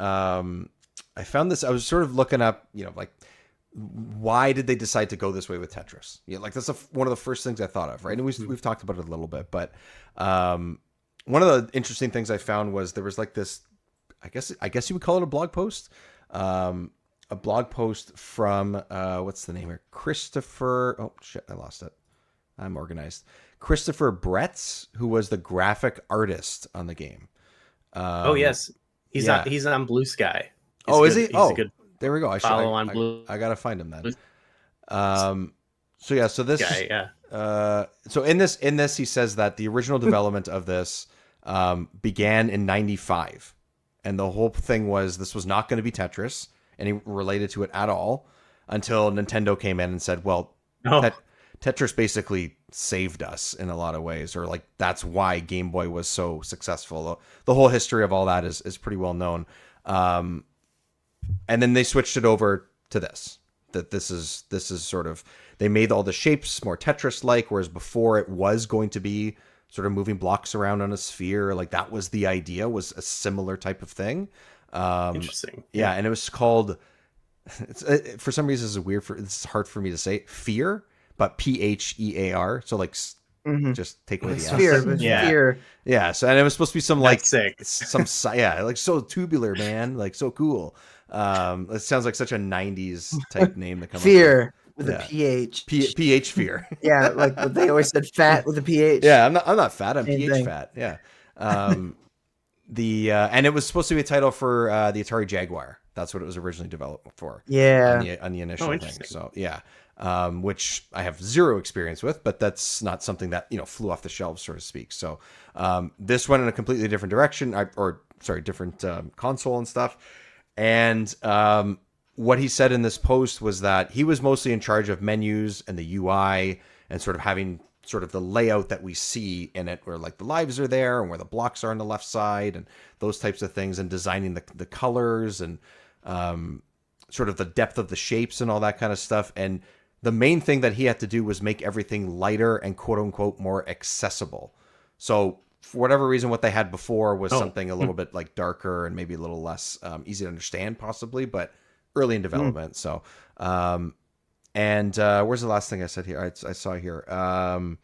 I found this. I was sort of looking up. Like why did they decide to go this way with Tetris? Like that's one of the first things I thought of, right? And we've talked about it a little bit, but one of the interesting things I found was there was like this. I guess you would call it a blog post. A blog post from what's the name here? Christopher. Oh shit! I lost it. I'm organized. Christopher Bretz, who was the graphic artist on the game. Oh yes, he's on Blue Sky. Is he? He's a good there we go. I gotta find him then. So this guy, so in this he says that the original development of this began in 95, and the whole thing was this was not going to be Tetris, and he related to it at all. until Nintendo came in and said, well, Tetris basically saved us in a lot of ways, or like that's why Game Boy was so successful. The whole history of all that is pretty well known. And then they switched it over to this. That this is sort of, they made all the shapes more Tetris-like, whereas before it was going to be sort of moving blocks around on a sphere. Like that was the idea, was a similar type of thing. Interesting. Yeah, and it was called, for some reason it's hard for me to say, Fear, but Phear. So like just take away the Sphere, but Fear. Yeah, so and it was supposed to be some like sick. like so tubular, man, like so cool. It sounds like such a 90s type name to come Fear up with a PH. PH Fear. Yeah, like they always said fat with a PH. Yeah, I'm not fat, I'm Same PH thing. fat. Yeah. And it was supposed to be a title for the Atari Jaguar. That's what it was originally developed for. Yeah. On the initial thing. So yeah. Which I have zero experience with, but that's not something that, flew off the shelves, so to speak. So this went in a completely different direction, different console and stuff. And what he said in this post was that he was mostly in charge of menus and the UI and sort of having sort of the layout that we see in it, where like the lives are there and where the blocks are on the left side and those types of things, and designing the colors and sort of the depth of the shapes and all that kind of stuff. And the main thing that he had to do was make everything lighter and quote unquote more accessible. So for whatever reason, what they had before was something a little bit like darker and maybe a little less easy to understand possibly, but early in development. So, where's the last thing I said here? I saw here. And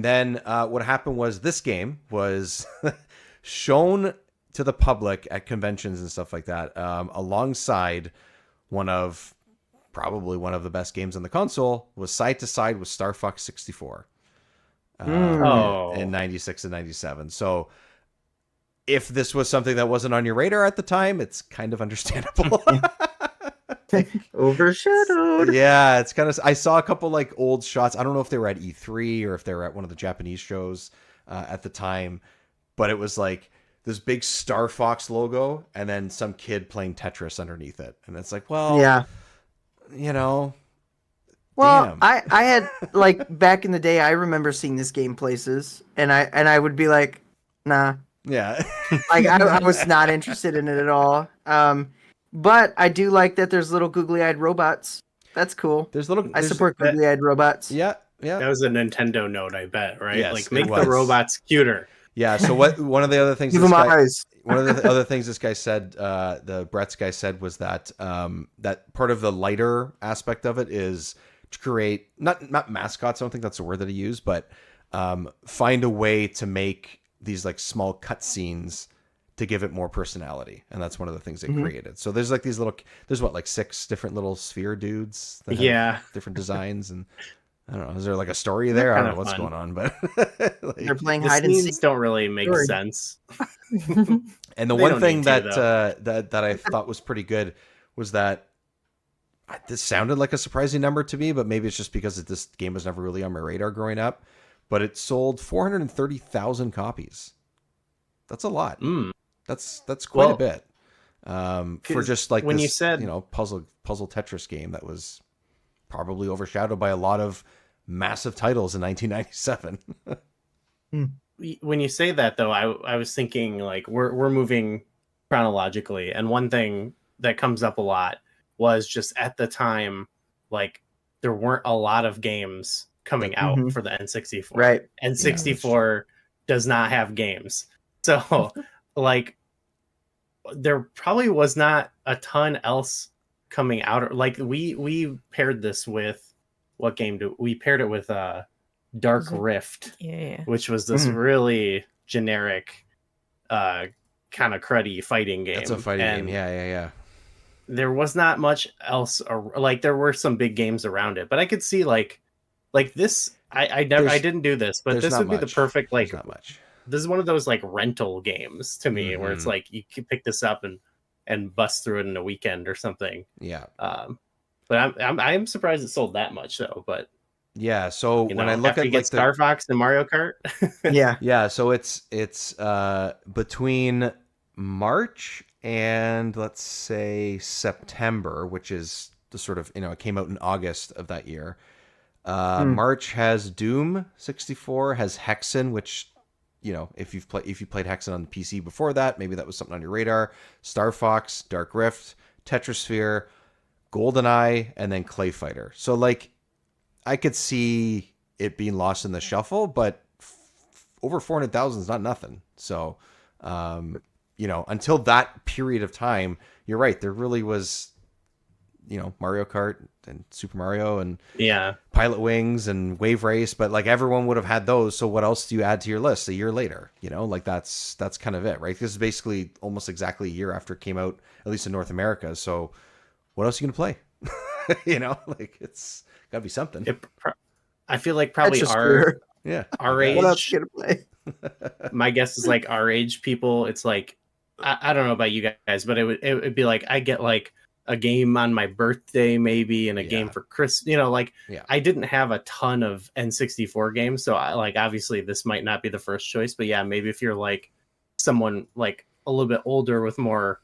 then what happened was this game was shown to the public at conventions and stuff like that, alongside probably one of the best games on the console, was side to side with Star Fox 64 in 96 and 97. So if this was something that wasn't on your radar at the time, it's kind of understandable. Overshadowed. Yeah, it's kind of, I saw a couple like old shots. I don't know if they were at E3 or if they were at one of the Japanese shows at the time, but it was like this big Star Fox logo and then some kid playing Tetris underneath it. And it's like, well, yeah. Well, damn. I had like back in the day, I remember seeing this game places, and I would be like, nah. Yeah. Like I was not interested in it at all. But I do like that there's little googly-eyed robots. That's cool. I support googly-eyed robots. Yeah. That was a Nintendo note, I bet, right? Yes, like make the robots cuter. Yeah. So one of the other things Give them eyes. One of the other things this guy said, the Brett's guy said, was that that part of the lighter aspect of it is to create not mascots. I don't think that's the word that he used, but find a way to make these like small cutscenes to give it more personality, and that's one of the things they created. So there's like these there's like 6 different little sphere dudes that have different designs, and I don't know, is there like a story there? I don't know what's going on, but like, they're playing the hide and scenes seek. don't really make sense. And the one thing that I thought was pretty good was that this sounded like a surprising number to me, but maybe it's just because this game was never really on my radar growing up, but it sold 430,000 copies. That's a lot. That's quite a bit. For just like when this, you said, puzzle Tetris game that was probably overshadowed by a lot of massive titles in 1997. When you say that, though, I was thinking like we're moving chronologically, and one thing that comes up a lot was just at the time, like there weren't a lot of games coming out for the N64. Right. N64 does not have games, so like there probably was not a ton else coming out. Like we paired this with what game we paired it with Dark Rift, which was this really generic kind of cruddy fighting game. That's a fighting game. Yeah. There was not much else, like there were some big games around it, but I could see like this. I didn't do this, but this would be the perfect like. Not much. This is one of those like rental games to me, where it's like you can pick this up and bust through it in a weekend or something. Yeah. But I'm surprised it sold that much though. But yeah, so when I look at like Star Fox and Mario Kart, yeah. So it's between March and let's say September, which is the sort of, it came out in August of that year. March has Doom 64, has Hexen, which, if you played Hexen on the PC before that, maybe that was something on your radar. Star Fox, Dark Rift, Tetrisphere, GoldenEye, and then Clay Fighter. So like, I could see it being lost in the shuffle, but over 400,000 is not nothing. So, until that period of time, you're right. There really was, Mario Kart and Super Mario and Pilot Wings and Wave Race, but like everyone would have had those. So what else do you add to your list a year later? Like that's kind of it, right? This is basically almost exactly a year after it came out, at least in North America. So what else are you going to play? Like it's gotta be something. I feel like probably our age. What else you gonna play? My guess is like our age people. It's like I don't know about you guys, but it would be like I get like a game on my birthday maybe, and a game for Christmas. I didn't have a ton of N64 games, so obviously this might not be the first choice. But yeah, maybe if you're like someone like a little bit older with more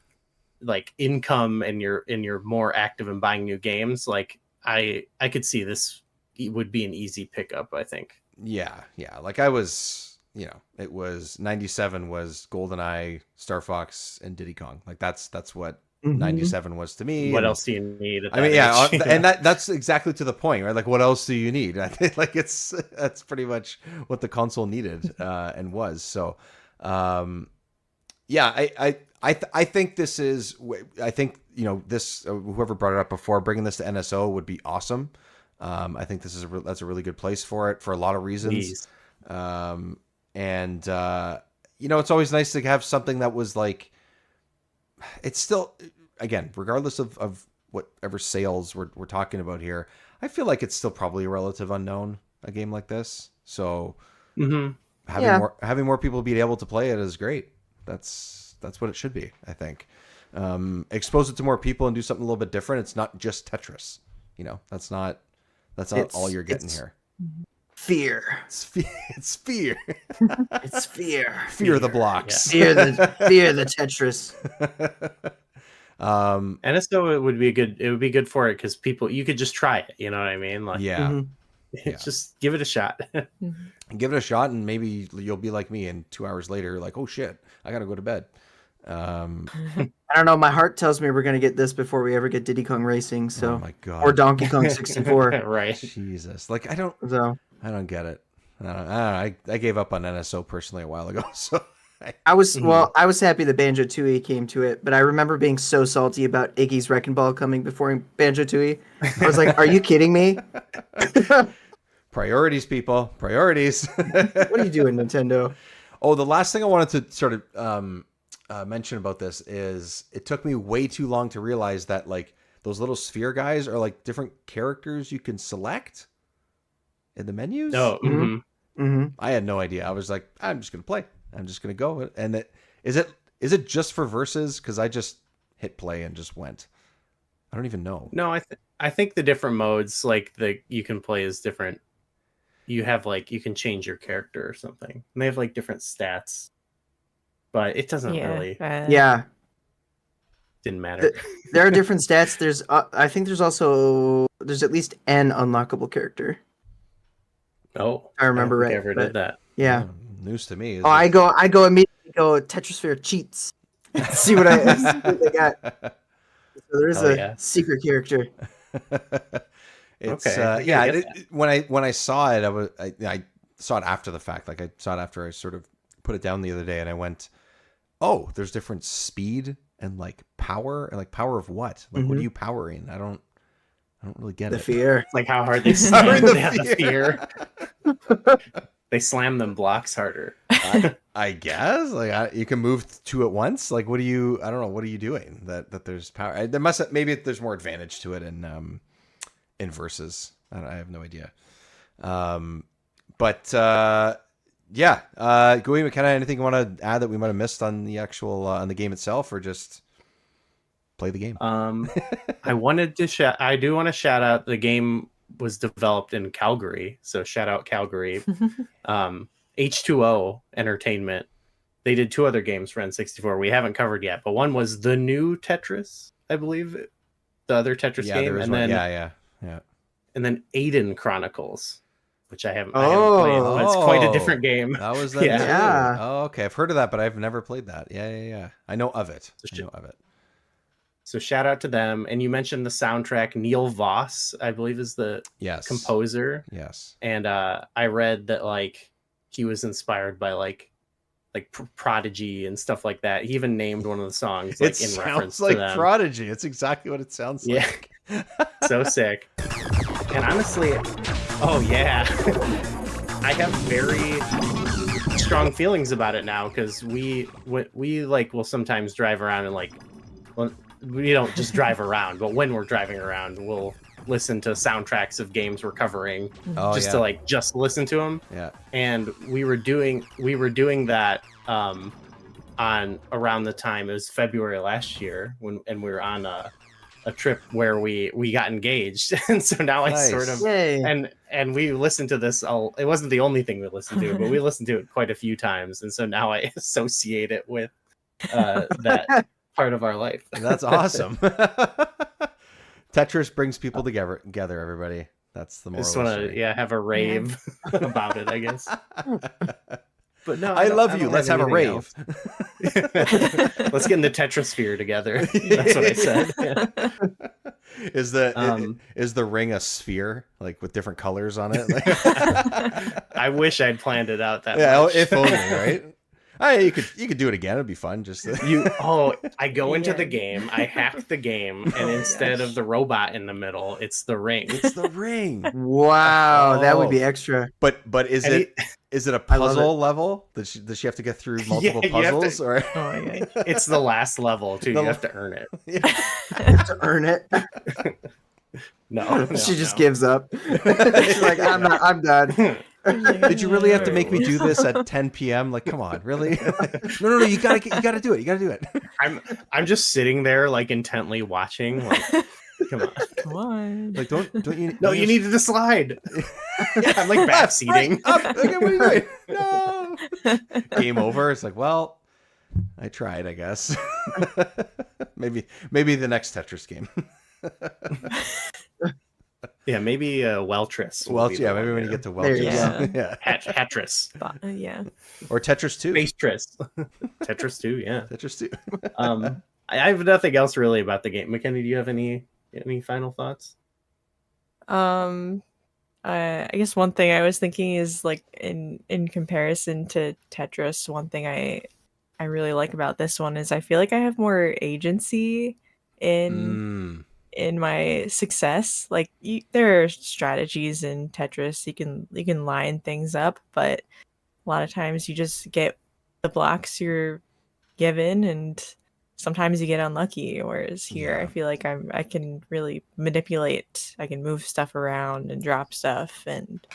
like income and you're more active in buying new games, like I could see this would be an easy pickup, I think. Yeah. Like I was, it was 97 was GoldenEye, Star Fox, and Diddy Kong. Like that's what 97 was to me. What else do you need? And that's exactly to the point, right? Like what else do you need? I think like that's pretty much what the console needed and was. So, I think this is. I think this. Whoever brought it up before, bringing this to NSO would be awesome. I think this is that's a really good place for it for a lot of reasons. It's always nice to have something that was like. It's still, again, regardless of whatever sales we're talking about here, I feel like it's still probably a relative unknown, a game like this. So having more people be able to play it is great. That's what it should be, I think. Expose it to more people and do something a little bit different. It's not just Tetris. That's not all you're getting here. Fear. It's fear. It's fear. Fear the blocks. Yeah. Fear the Tetris. NSO it would be good for it because you could just try it. You know what I mean? Like, just give it a shot. Give it a shot, and maybe you'll be like me, and 2 hours later, like, oh shit, I gotta go to bed. I don't know. My heart tells me we're gonna get this before we ever get Diddy Kong Racing. So, oh my God. Or Donkey Kong 64. Right? Jesus, like I don't get it. I gave up on NSO personally a while ago. So I was happy that Banjo-Tooie came to it, but I remember being so salty about Iggy's Wrecking Ball coming before Banjo-Tooie. I was like, "Are you kidding me?" Priorities, people. Priorities. What are you doing, Nintendo? Oh, the last thing I wanted to sort of mention about this is it took me way too long to realize that like those little sphere guys are like different characters you can select in the menus. I had no idea. I was like, I'm just gonna play. I'm just gonna go. And is it just for versus? Because I just hit play and just went. I don't even know. No, I think the different modes like you can play is different. You have like you can change your character or something. And they have like different stats, but it doesn't really. Didn't matter. There are different stats. There's I think there's at least an unlockable character. Oh, I remember right. I ever did that. Yeah. News to me. I go immediately go Tetrisphere cheats. see what they got. So there's a secret character. It's okay. When I saw it, I saw it after the fact. Like I saw it after I sort of put it down the other day, and I went, "Oh, there's different speed and like power, and like power of what? Like what are you powering? I don't really get the it. Fear. Like how hard they slam the fear. They slam them blocks harder. I guess like you can move two at once. Like what do you? I don't know. What are you doing? That there's power. There must maybe there's more advantage to it in versus. I have no idea. Gooey and McKenna, anything you want to add that we might have missed on the actual on the game itself, or just play the game? I wanted to I do want to shout out the game was developed in Calgary, so shout out Calgary. H2O Entertainment they did 2 other games for N64 we haven't covered yet, but one was the new Tetris, I believe, the other Tetris game, and then and then Aiden Chronicles, which I haven't played, but it's quite a different game. That was that. Yeah. Oh, okay. I've heard of that, but I've never played that. Yeah. I know of it. So shout out to them. And you mentioned the soundtrack. Neil Voss, I believe, is the composer. Yes. And I read that like he was inspired by like Prodigy and stuff like that. He even named one of the songs like in reference to them. Prodigy. It's exactly what it sounds like. So sick. And honestly, oh yeah, I have very strong feelings about it now, because we like will sometimes drive around and like, well, we don't just drive around, but when we're driving around, we'll listen to soundtracks of games we're covering to like just listen to them. Yeah. And we were doing that on around the time, it was February last year and we were on a trip where we got engaged. And so now I sort of and we listened to this it wasn't the only thing we listened to, but we listened to it quite a few times, and so now I associate it with that part of our life. That's awesome. Tetris brings people together, everybody. That's the moral. Just want to have a rave about it, I guess. But no, I love you. Let's have a rave. Let's get in the Tetrisphere together. That's what I said. Is the ring a sphere, like with different colors on it? I wish I'd planned it out that much. If only, right? You could do it again. It'd be fun. Just I go into the game, I hack the game, and instead of the robot in the middle, it's the ring. It's the ring. Wow, that would be extra. But is it a puzzle level? Does she have to get through multiple puzzles? It's the last level too. You have to earn it. To earn it. No, she just gives up. She's like, I'm done. Did you really have to make me do this at 10 p.m.? Like, come on, really? No, you gotta do it. You gotta do it. I'm just sitting there like intently watching. Like, come on. Like, don't you? No, you needed to slide. I'm like backseating. Okay, what are you doing? No. Game over. It's like, well, I tried, I guess. maybe the next Tetris game. Yeah, maybe Weltris. Maybe when you get to Weltris. Yeah. Tetris. Or Tetris 2. Tetris. Tetris 2, yeah. Tetris 2. I have nothing else really about the game. McKenna, do you have any final thoughts? I guess one thing I was thinking is like in comparison to Tetris, one thing I really like about this one is I feel like I have more agency in my success. Like there are strategies in Tetris, you can line things up, but a lot of times you just get the blocks you're given, and sometimes you get unlucky. Whereas here, I feel like I can really manipulate. I can move stuff around and drop stuff, and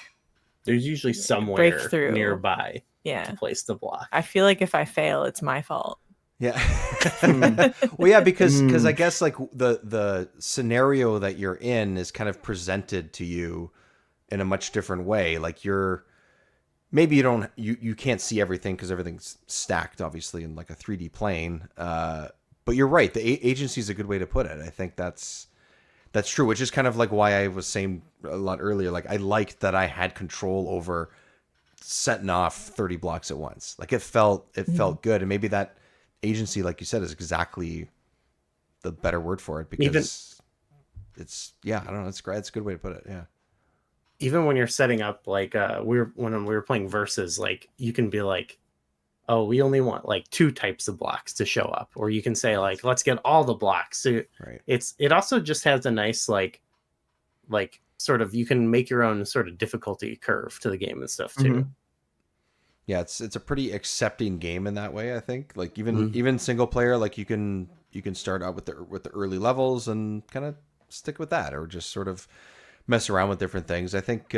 there's usually somewhere breakthrough nearby to place the block. I feel like if I fail, it's my fault. Yeah. Well, yeah, because I guess like the scenario that you're in is kind of presented to you in a much different way. Like maybe you can't see everything because everything's stacked obviously in like a 3D plane. But you're right. The agency is a good way to put it. I think that's true, which is kind of like why I was saying a lot earlier. Like I liked that I had control over setting off 30 blocks at once. Like it felt good. And maybe that agency, like you said, is exactly the better word for it, because it's I don't know, it's great. It's a good way to put it. Yeah. Even when you're setting up, like when we were playing versus, like you can be like, oh, we only want like 2 types of blocks to show up, or you can say like, let's get all the blocks. So right. It also just has a nice like sort of, you can make your own sort of difficulty curve to the game and stuff too. Mm-hmm. Yeah, it's a pretty accepting game in that way, I think. Like even single player, like you can start out with the early levels and kind of stick with that, or just sort of mess around with different things. I think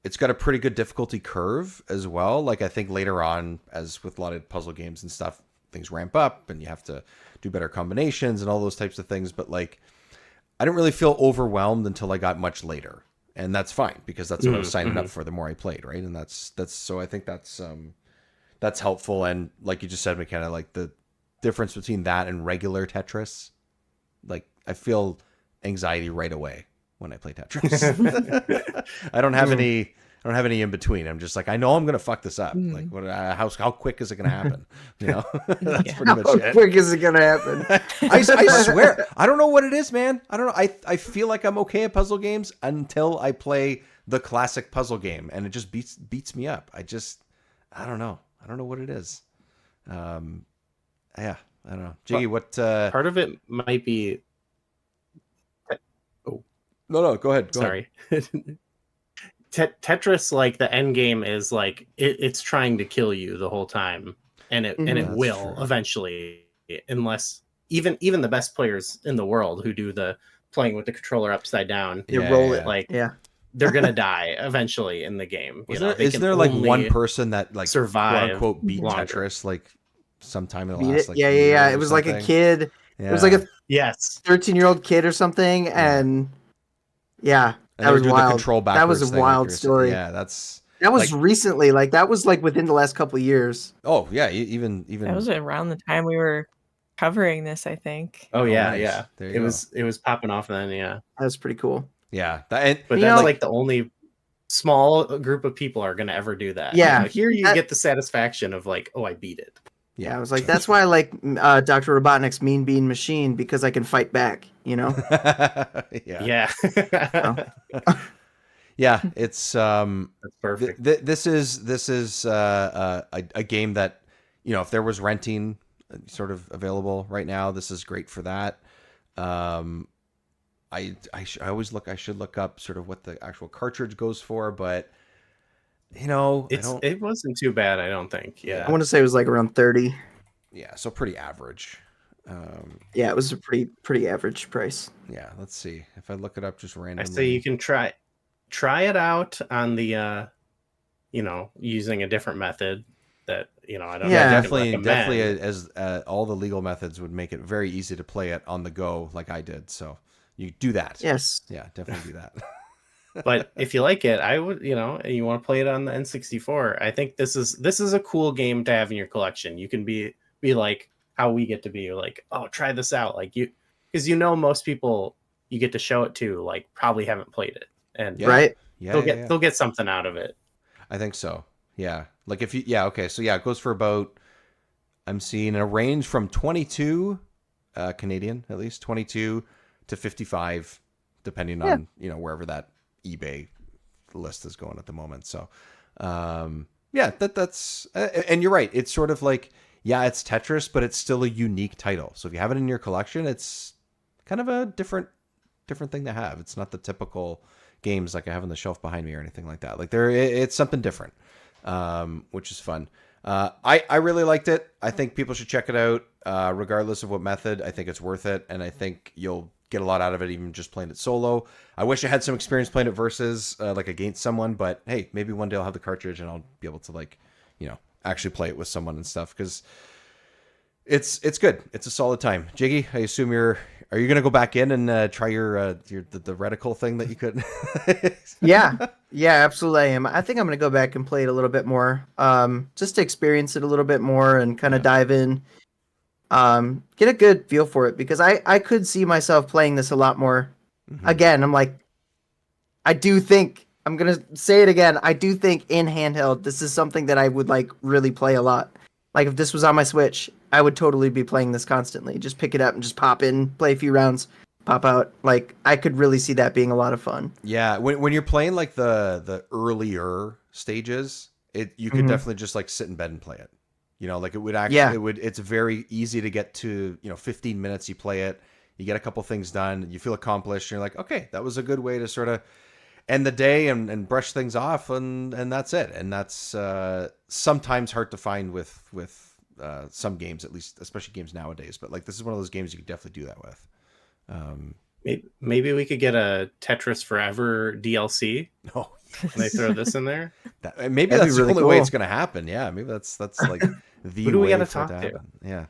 it's got a pretty good difficulty curve as well. Like I think later on, as with a lot of puzzle games and stuff, things ramp up and you have to do better combinations and all those types of things. But like, I didn't really feel overwhelmed until I got much later. And that's fine, because that's what I was signing up for the more I played, right? And that's so I think that's that's helpful. And like you just said, McKenna, like the difference between that and regular Tetris, like I feel anxiety right away when I play Tetris. I don't have any in between. I'm just like, I know I'm gonna fuck this up. Like, how quick is it gonna happen? You know, that's pretty much it. How quick is it gonna happen? I swear, I don't know what it is, man. I don't know. I feel like I'm okay at puzzle games until I play the classic puzzle game, and it just beats me up. I don't know. I don't know what it is. Yeah, I don't know. Jiggy, what? Part of it might be. Oh, no, go ahead. Sorry. Tetris, like the end game is like it's trying to kill you the whole time, and it will eventually, unless even the best players in the world who do the playing with the controller upside down, they're gonna die eventually in the game. Is there like one person that like survive, quote unquote beat Tetris like sometime in the last like yeah. It was like a kid. Yeah. It was like a 13-year-old kid or something, and that was wild. That was a wild story. Yeah, that was like, recently. Like that was like within the last couple of years. Oh yeah, even that was around the time we were covering this, I think. Oh yeah, nice. Yeah. It was popping off then. Yeah, that was pretty cool. Yeah, but that's like the only small group of people are gonna ever do that. Yeah, here you get the satisfaction of like, oh, I beat it. Yeah, I was like, that's why I like Dr. Robotnik's Mean Bean Machine, because I can fight back, you know? Yeah. Yeah, it's that's perfect. This is a game that, you know, if there was renting sort of available right now, this is great for that. I should look up sort of what the actual cartridge goes for, but you know, it wasn't too bad, I don't think. Yeah, I want to say it was like around 30. Yeah, so pretty average. Yeah, it was a pretty average price. Yeah, let's see if I look it up just randomly. I say you can try it out on the using a different method that I don't. Yeah, definitely as all the legal methods would make it very easy to play it on the go, like I did. So you do that. Yes. Yeah, definitely do that. But if you like it, I would, and you want to play it on the N64, I think this is a cool game to have in your collection. You can be like how we get to be like, oh, try this out, like you, because most people you get to show it to like probably haven't played it, and they'll get something out of it. I think so. Yeah, like if you okay, so it goes for about, I'm seeing a range from 22 Canadian, at least 22 to 55, depending on wherever that eBay list is going at the moment. So that's and you're right, it's sort of like, it's Tetris, but it's still a unique title. So if you have it in your collection, it's kind of a different thing to have. It's not the typical games like I have on the shelf behind me or anything like that. Like it's something different, which is fun. I really liked it. I think people should check it out, regardless of what method. I think it's worth it, and I think you'll get a lot out of it, even just playing it solo. I wish I had some experience playing it versus like against someone, but hey, maybe one day I'll have the cartridge and I'll be able to like, actually play it with someone and stuff, because it's good. It's a solid time. Jiggy, I assume are you gonna go back in and try the reticle thing that you could? yeah, absolutely. I am. I think I'm gonna go back and play it a little bit more, just to experience it a little bit more and kind of dive in. Get a good feel for it, because I could see myself playing this a lot more. Mm-hmm. Again, I'm like, I do think, I'm going to say it again, I do think in handheld, this is something that I would like really play a lot. Like if this was on my Switch, I would totally be playing this constantly. Just pick it up and just pop in, play a few rounds, pop out. Like I could really see that being a lot of fun. Yeah, when you're playing like the earlier stages, you could definitely just like sit in bed and play it. Like it would actually, it's very easy to get to, 15 minutes, you play it, you get a couple things done, you feel accomplished, and you're like, okay, that was a good way to sort of end the day and brush things off, and that's it. And that's sometimes hard to find with some games, at least, especially games nowadays. But like, this is one of those games you could definitely do that with. Maybe we could get a Tetris Forever DLC. Oh, and they throw this in there. Maybe that's the only way it's going to happen. Yeah, maybe that's like the Who do we way gotta for it talk to happen. Yeah,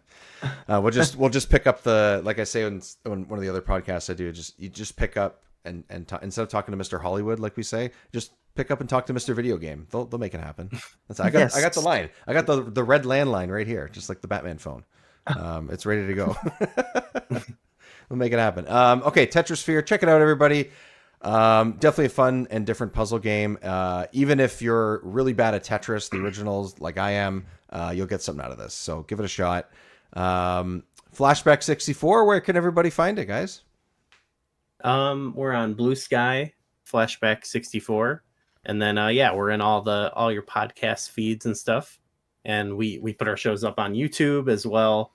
we'll just pick up the, like I say on one of the other podcasts I do. You just pick up instead of talking to Mr. Hollywood, like we say, just pick up and talk to Mr. Video Game. They'll make it happen. I got the line. I got the red landline right here, just like the Batman phone. It's ready to go. We'll make it happen. Okay, Tetrisphere, check it out, everybody. Definitely a fun and different puzzle game. Even if you're really bad at Tetris, the originals, like I am, you'll get something out of this. So give it a shot. Flashback 64, where can everybody find it, guys? We're on Blue Sky, Flashback 64. And then, we're in all your podcast feeds and stuff. And we put our shows up on YouTube as well.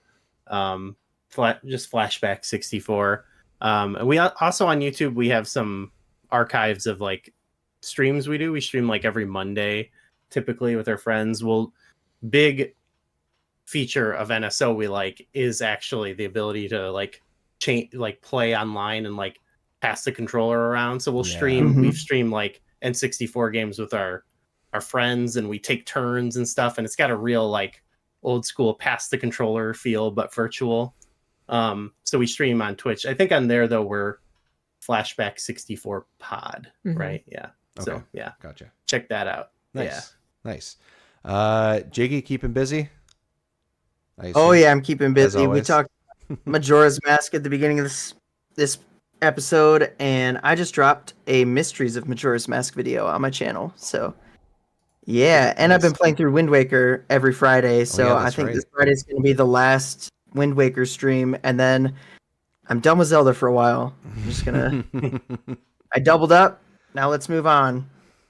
Just Flashback 64. And we also on YouTube, we have some archives of like streams we do. We stream like every Monday, typically with our friends. Big feature of NSO we like is actually the ability to like play online and like pass the controller around. So we'll stream. We've streamed like N64 games with our friends, and we take turns and stuff. And it's got a real like old school pass the controller feel, but virtual. So we stream on Twitch. I think on there though we're Flashback 64 Pod, right? Yeah. Okay. So yeah, gotcha. Check that out. Nice, nice. Jiggy, keeping busy? Oh yeah, I'm keeping busy. We talked Majora's Mask at the beginning of this episode, and I just dropped a Mysteries of Majora's Mask video on my channel. So yeah, and I've been playing through Wind Waker every Friday. So I think this Friday is going to be the last Wind Waker stream, and then I'm done with Zelda for a while. I'm just gonna I doubled up. Now let's move on.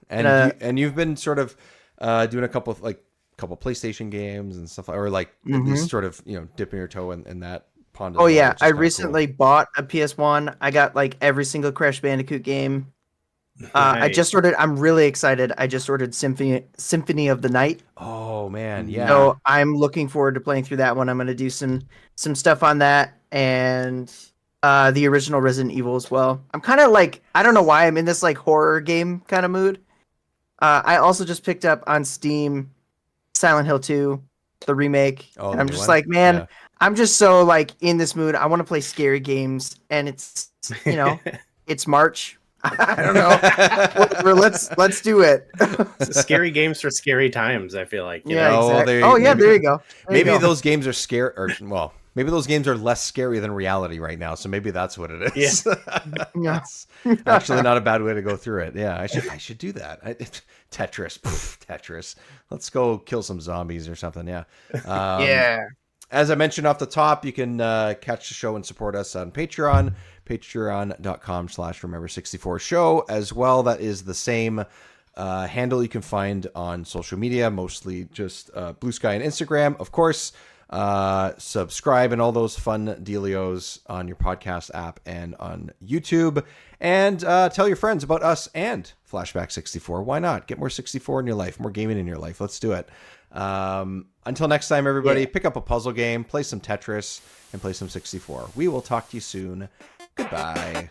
And you've been sort of doing a couple PlayStation games and stuff, or like at least sort of dipping your toe in that pond. Oh yeah, I recently bought a PS1. I got like every single Crash Bandicoot game. Nice. I'm really excited. I just ordered Symphony of the Night. Oh man, yeah. So I'm looking forward to playing through that one. I'm going to do some stuff on that, and the original Resident Evil as well. I'm kind of like, I don't know why I'm in this like horror game kind of mood. I also just picked up on Steam Silent Hill 2, the remake. Oh, and I'm just like, man, I'm just so like in this mood. I want to play scary games, and it's it's March. I don't know. Whatever, let's do it. Scary games for scary times, I feel like. Exactly. There you go. Maybe those games are scary, or well, maybe those games are less scary than reality right now. So maybe that's what it is. Yeah. That's actually not a bad way to go through it. Yeah, I should do that. Tetris. Let's go kill some zombies or something. Yeah. Yeah. As I mentioned off the top, you can catch the show and support us on Patreon, patreon.com/remember64show as well. That is the same handle you can find on social media, mostly just Blue Sky and Instagram. Of course, subscribe and all those fun dealios on your podcast app and on YouTube. And tell your friends about us and Flashback 64. Why not? Get more 64 in your life, more gaming in your life. Let's do it. Until next time, everybody, pick up a puzzle game, play some Tetris, and play some 64. We will talk to you soon. Goodbye.